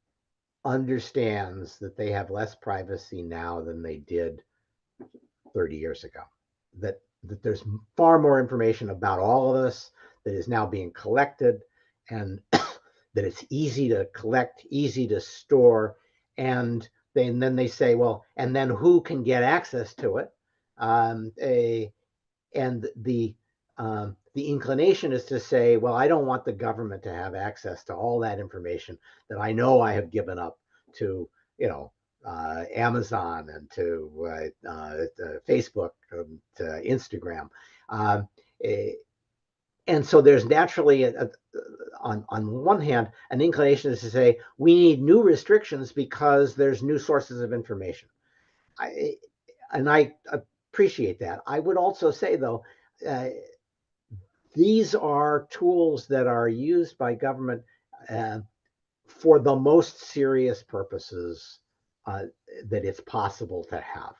understands that they have less privacy now than they did 30 years ago. That there's far more information about all of us that is now being collected, and that it's easy to collect, easy to store, and then they say, well, and then who can get access to it? And the inclination is to say, well, I don't want the government to have access to all that information that I know I have given up to, Amazon and to Facebook, to Instagram. And so there's naturally, on one hand, an inclination is to say, we need new restrictions because there's new sources of information. And I appreciate that. I would also say, though, these are tools that are used by government for the most serious purposes that it's possible to have.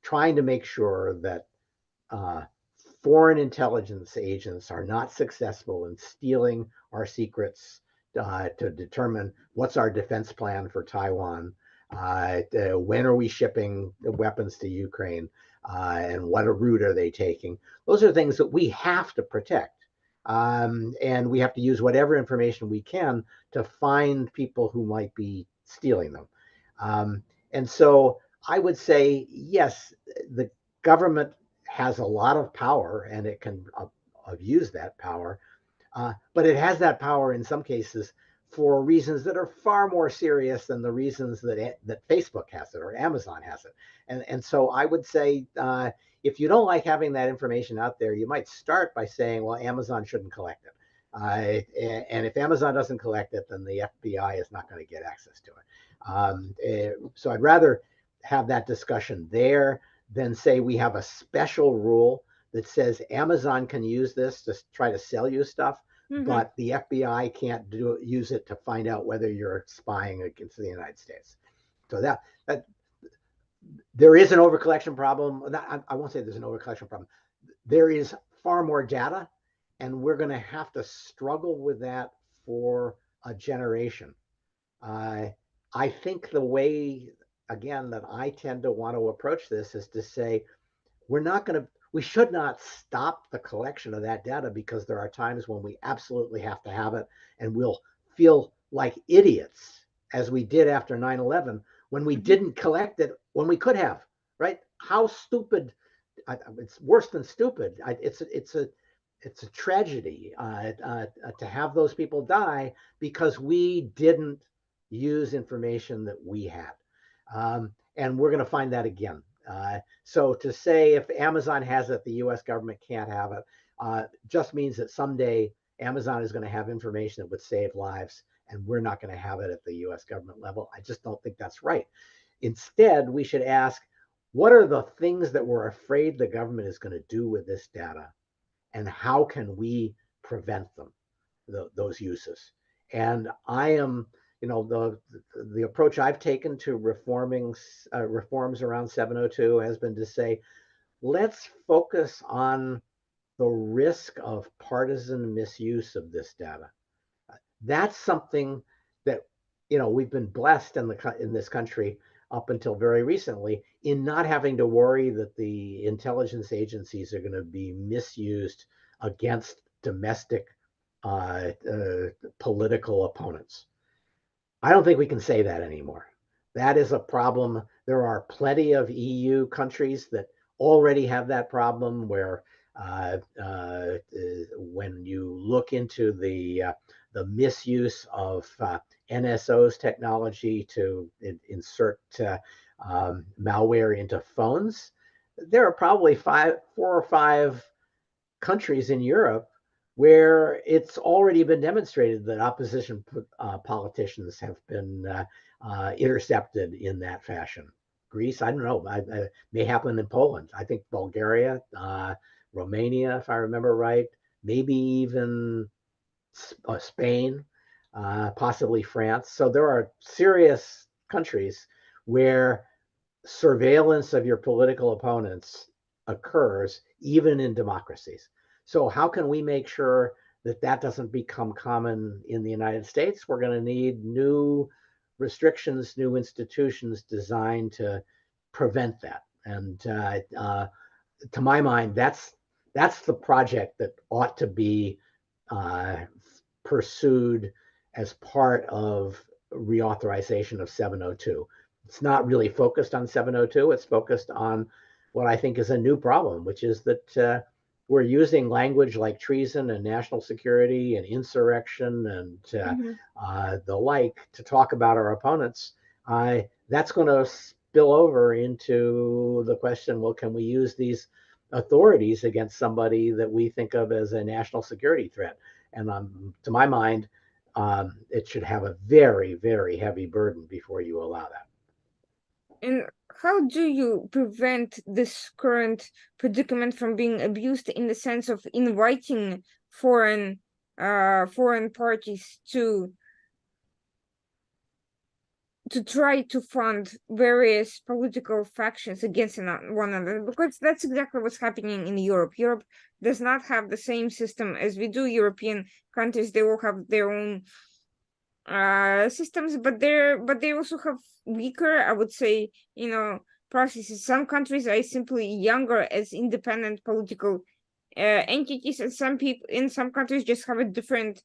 Trying to make sure that foreign intelligence agents are not successful in stealing our secrets to determine what's our defense plan for Taiwan, when are we shipping weapons to Ukraine, and what route are they taking. Those are things that we have to protect. And we have to use whatever information we can to find people who might be stealing them. And so I would say, yes, the government has a lot of power and it can abuse that power, but it has that power in some cases for reasons that are far more serious than the reasons that Facebook has it or Amazon has it. And so I would say, if you don't like having that information out there, you might start by saying, well, Amazon shouldn't collect it. And if Amazon doesn't collect it, then the FBI is not going to get access to it. So I'd rather have that discussion there than say we have a special rule that says Amazon can use this to try to sell you stuff, but the FBI can't use it to find out whether you're spying against the United States. So that there is an overcollection problem. I won't say there's an overcollection problem. There is far more data, and we're going to have to struggle with that for a generation. I think the way, again, that I tend to want to approach this is to say, we should not stop the collection of that data because there are times when we absolutely have to have it, and we'll feel like idiots, as we did after 9/11, when we didn't collect it when we could have, right? How stupid! It's worse than stupid. It's a tragedy to have those people die because we didn't use information that we had, and we're going to find that again. So to say if Amazon has it, the U.S. government can't have it, just means that someday Amazon is going to have information that would save lives, and we're not going to have it at the U.S. government level. I just don't think that's right. Instead, we should ask, what are the things that we're afraid the government is going to do with this data, and how can we prevent them, those uses? And I am, the approach I've taken to reforms around 702 has been to say, let's focus on the risk of partisan misuse of this data. That's something that we've been blessed in this country up until very recently in not having to worry that the intelligence agencies are going to be misused against domestic political opponents. I don't think we can say that anymore. That is a problem. There are plenty of EU countries that already have that problem where when you look into the misuse of NSO's technology to insert malware into phones, there are probably 4 or 5 countries in Europe where it's already been demonstrated that opposition politicians have been intercepted in that fashion. Greece, I don't know, it may happen in Poland. I think Bulgaria, Romania, if I remember right, maybe even Spain, possibly France. So there are serious countries where surveillance of your political opponents occurs even in democracies. So how can we make sure that that doesn't become common in the United States? We're going to need new restrictions, new institutions designed to prevent that. And to my mind, that's the project that ought to be pursued as part of reauthorization of 702. It's not really focused on 702. It's focused on what I think is a new problem, which is that we're using language like treason and national security and insurrection and the like to talk about our opponents. That's going to spill over into the question, well, can we use these authorities against somebody that we think of as a national security threat? And to my mind, it should have a very, very heavy burden before you allow that. And how do you prevent this current predicament from being abused in the sense of inviting foreign parties to try to fund various political factions against one another? Because that's exactly what's happening in Europe. Europe does not have the same system as we do. European countries, they all have their own systems, but they also have weaker, I would say, processes. Some countries are simply younger as independent political entities, and some countries just have a different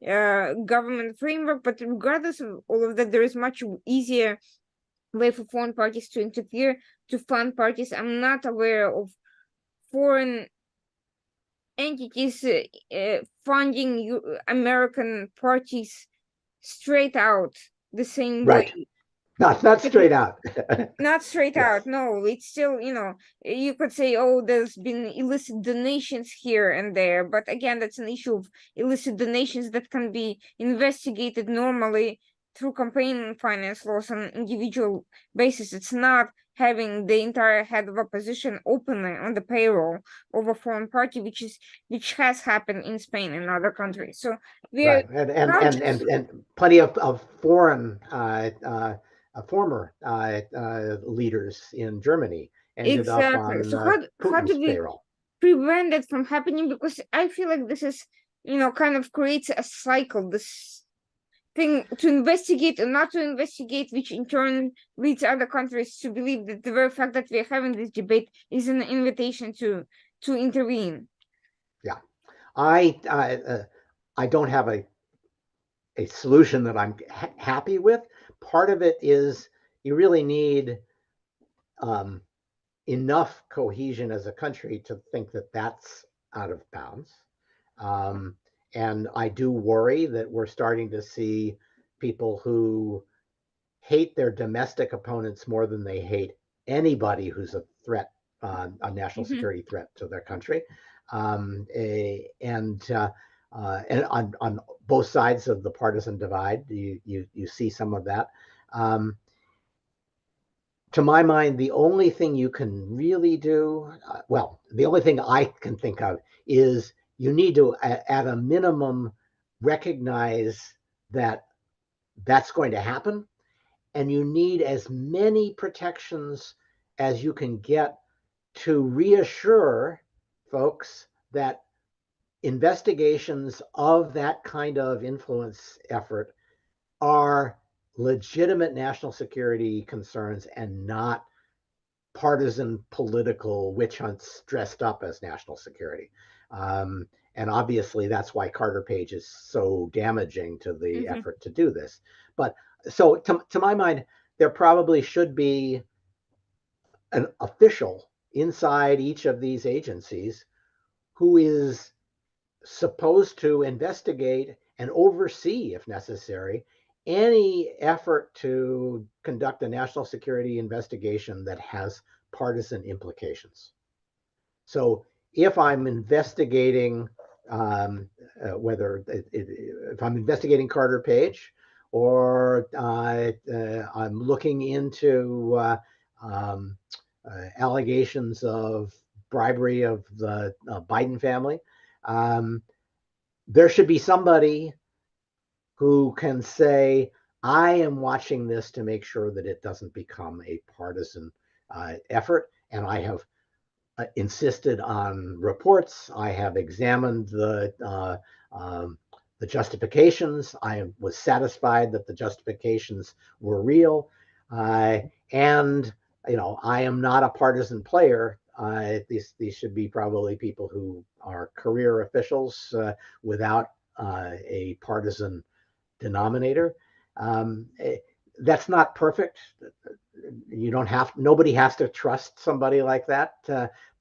government framework. But regardless of all of that, there is much easier way for foreign parties to interfere, to fund parties. I'm not aware of foreign entities funding American parties straight out the same way. Right. Not straight out. Not straight Yes. out, no. It's still, you could say, oh, there's been illicit donations here and there, but again, that's an issue of illicit donations that can be investigated normally through campaign finance laws on an individual basis. It's not having the entire head of opposition openly on the payroll of a foreign party, which has happened in Spain and other countries. So we're right, and plenty of foreign former leaders in Germany ended up exactly. on So how Putin's do we payroll. prevent it from happening? Because I feel like this is, kind of creates a cycle, this thing to investigate and not to investigate, which in turn leads other countries to believe that the very fact that we're having this debate is an invitation to intervene. Yeah, I don't have a solution that I'm happy with. Part of it is you really need enough cohesion as a country to think that that's out of bounds. And I do worry that we're starting to see people who hate their domestic opponents more than they hate anybody who's a threat, a national Mhm. security threat to their country. And on both sides of the partisan divide, you see some of that. To my mind, the only thing you can really do, well, the only thing I can think of is you need to, at a minimum, recognize that that's going to happen, and you need as many protections as you can get to reassure folks that investigations of that kind of influence effort are legitimate national security concerns and not partisan political witch hunts dressed up as national security. And obviously, that's why Carter Page is so damaging to the Mhm. effort to do this. But so, to my mind, there probably should be an official inside each of these agencies who is supposed to investigate and oversee, if necessary, any effort to conduct a national security investigation that has partisan implications. So if I'm investigating, if I'm investigating Carter Page, or I'm looking into allegations of bribery of the Biden family, um, there should be somebody who can say, I am watching this to make sure that it doesn't become a partisan effort. And I have insisted on reports. I have examined the justifications. I was satisfied that the justifications were real. And I am not a partisan player. These should be probably people who are career officials without a partisan denominator. Um, that's not perfect. You don't have, nobody has to trust somebody like that,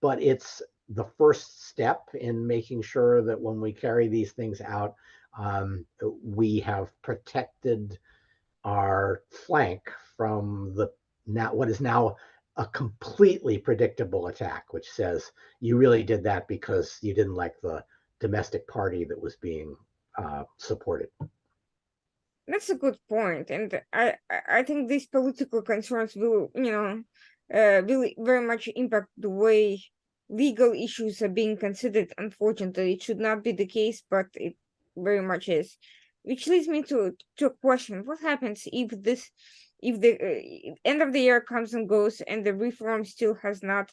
but it's the first step in making sure that when we carry these things out, we have protected our flank from the now what is now a completely predictable attack, which says you really did that because you didn't like the domestic party that was being supported. That's a good point, and I think these political concerns will, will very much impact the way legal issues are being considered. Unfortunately, it should not be the case, but it very much is. Which leads me to a question: what happens if the end of the year comes and goes, and the reform still has not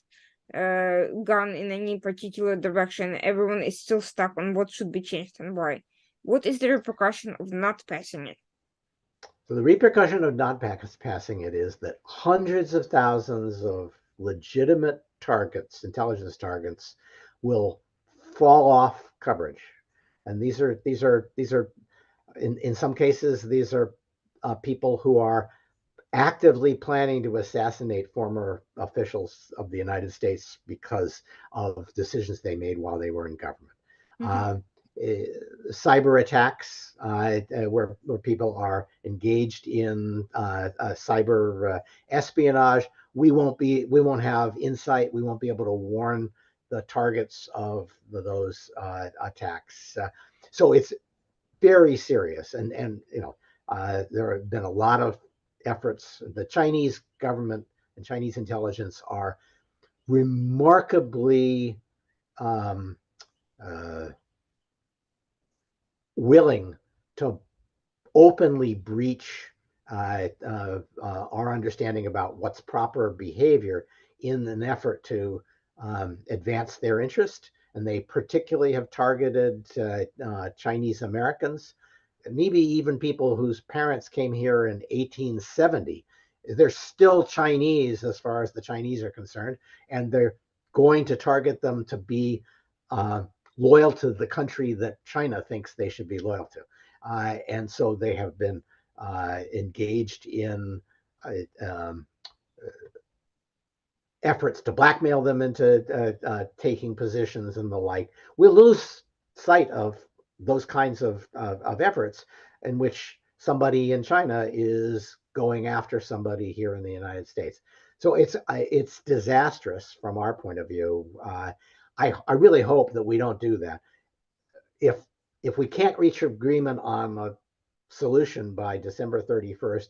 gone in any particular direction? Everyone is still stuck on what should be changed and why. What is the repercussion of not passing it? So the repercussion of not passing it is that hundreds of thousands of legitimate targets, intelligence targets, will fall off coverage. And these are in some cases these are people who are actively planning to assassinate former officials of the United States because of decisions they made while they were in government. Mhm. Uh, Cyber attacks, where people are engaged in cyber espionage. We won't have insight. We won't be able to warn the targets of those attacks. So it's very serious, and there have been a lot of efforts. The Chinese government and Chinese intelligence are remarkably um, uh, willing to openly breach our understanding about what's proper behavior in an effort to advance their interest. And they particularly have targeted Chinese Americans, maybe even people whose parents came here in 1870. They're still Chinese as far as the Chinese are concerned, and they're going to target them to be uh, loyal to the country that China thinks they should be loyal to. And so they have been engaged in efforts to blackmail them into taking positions and the like. We'll lose sight of those kinds of efforts in which somebody in China is going after somebody here in the United States. So it's disastrous from our point of view. I really hope that we don't do that. If we can't reach agreement on a solution by December 31st,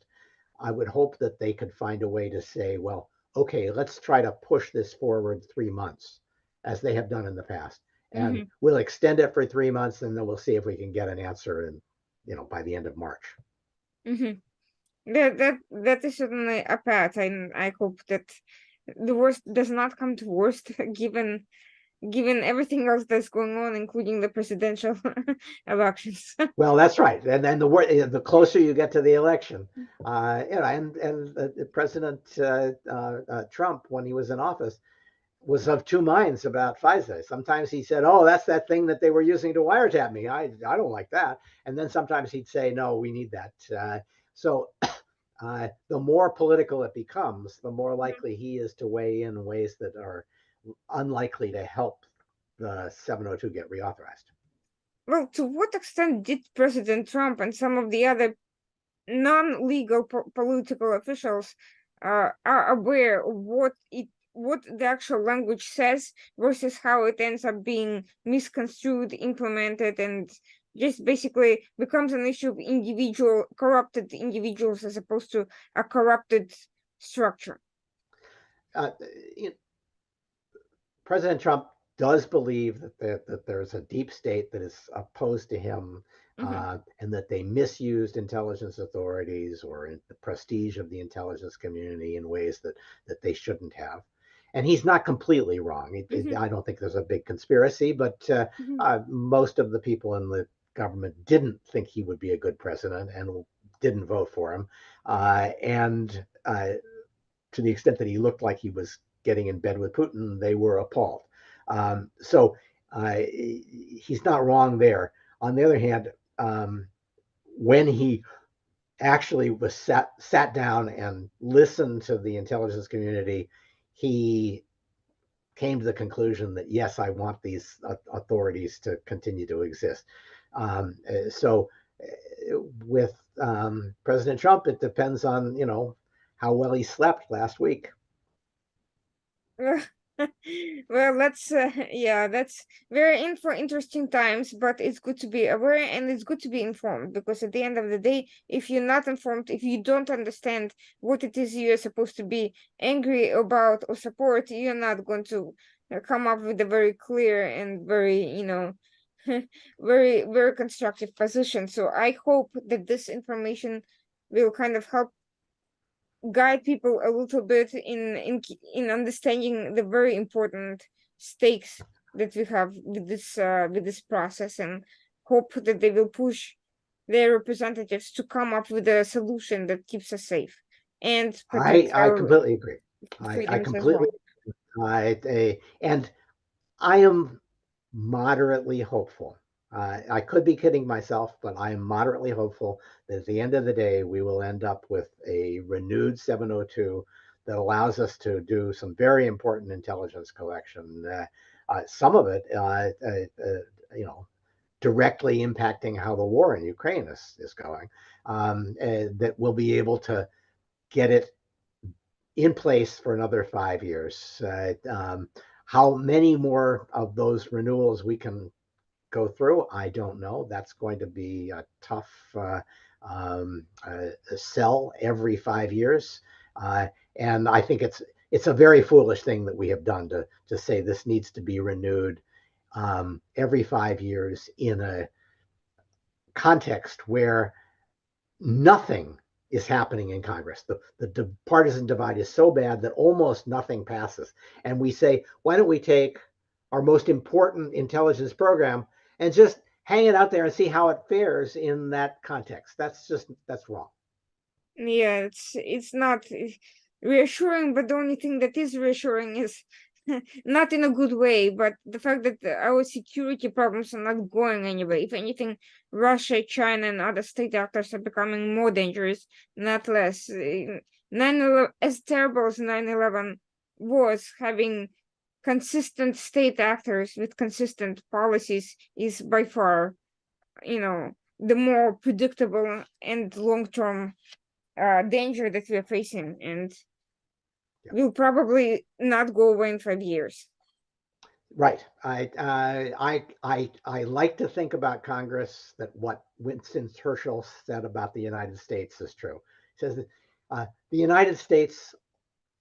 I would hope that they could find a way to say, well, okay, let's try to push this forward 3 months, as they have done in the past, and we'll extend it for 3 months, and then we'll see if we can get an answer in, by the end of March. That is certainly a path, and I hope that the worst does not come to worst, given everything else that's going on, including the presidential elections. Well, that's right, and then the closer you get to the election, and President Trump, when he was in office, was of two minds about FISA. Sometimes he said, "Oh, that's that thing that they were using to wiretap me. I don't like that," and then sometimes he'd say, "No, we need that." So the more political it becomes, the more likely he is to weigh in ways that are unlikely to help the 702 get reauthorized. Well, to what extent did President Trump and some of the other non-legal political officials are aware of what the actual language says versus how it ends up being misconstrued, implemented, and just basically becomes an issue of corrupted individuals as opposed to a corrupted structure? President Trump does believe that there's a deep state that is opposed to him, and that they misused intelligence authorities or the prestige of the intelligence community in ways that they shouldn't have. And he's not completely wrong. I don't think there's a big conspiracy, but most of the people in the government didn't think he would be a good president and didn't vote for him. And to the extent that he looked like he was getting in bed with Putin, they were appalled. So he's not wrong there. On the other hand, when he actually was sat down and listened to the intelligence community, he came to the conclusion that, yes, I want these authorities to continue to exist. So with President Trump, it depends on, how well he slept last week. Well, that's very interesting times, but it's good to be aware and it's good to be informed, because at the end of the day, if you're not informed, if you don't understand what it is you're supposed to be angry about or support, you're not going to come up with a very clear and very, very, very constructive position. So I hope that this information will kind of help guide people a little bit in understanding the very important stakes that we have with this process, and hope that they will push their representatives to come up with a solution that keeps us safe and protects I completely agree. I completely and I am moderately hopeful. I could be kidding myself, but I am moderately hopeful that at the end of the day, we will end up with a renewed 702 that allows us to do some very important intelligence collection. Some of it, directly impacting how the war in Ukraine is going, that we'll be able to get it in place for another 5 years. How many more of those renewals we can go through, I don't know. That's going to be a tough sell every 5 years, and I think it's a very foolish thing that we have done to say this needs to be renewed every 5 years in a context where nothing is happening in Congress. The partisan divide is so bad that almost nothing passes, and we say, why don't we take our most important intelligence program and just hang it out there and see how it fares in that context? That's wrong. Yeah, it's not reassuring, but the only thing that is reassuring is not in a good way, but the fact that our security problems are not going anywhere. If anything, Russia, China, and other state actors are becoming more dangerous, not less. 9/11, as terrible as 9/11 was, having consistent state actors with consistent policies is by far, the more predictable and long-term danger that we're facing, and Yeah. will probably not go away in 5 years. Right. I like to think about Congress that what Winston Churchill said about the United States is true. He says that the United States,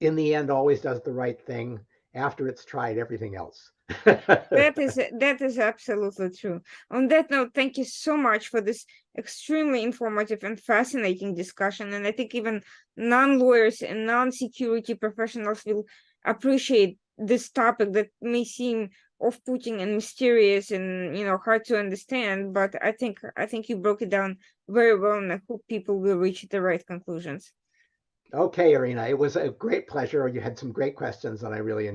in the end, always does the right thing after it's tried everything else. That is absolutely true. On that note, thank you so much for this extremely informative and fascinating discussion. And I think even non-lawyers and non-security professionals will appreciate this topic that may seem off-putting and mysterious and hard to understand. But I think you broke it down very well, and I hope people will reach the right conclusions. Okay, Irina, it was a great pleasure. You had some great questions, and I really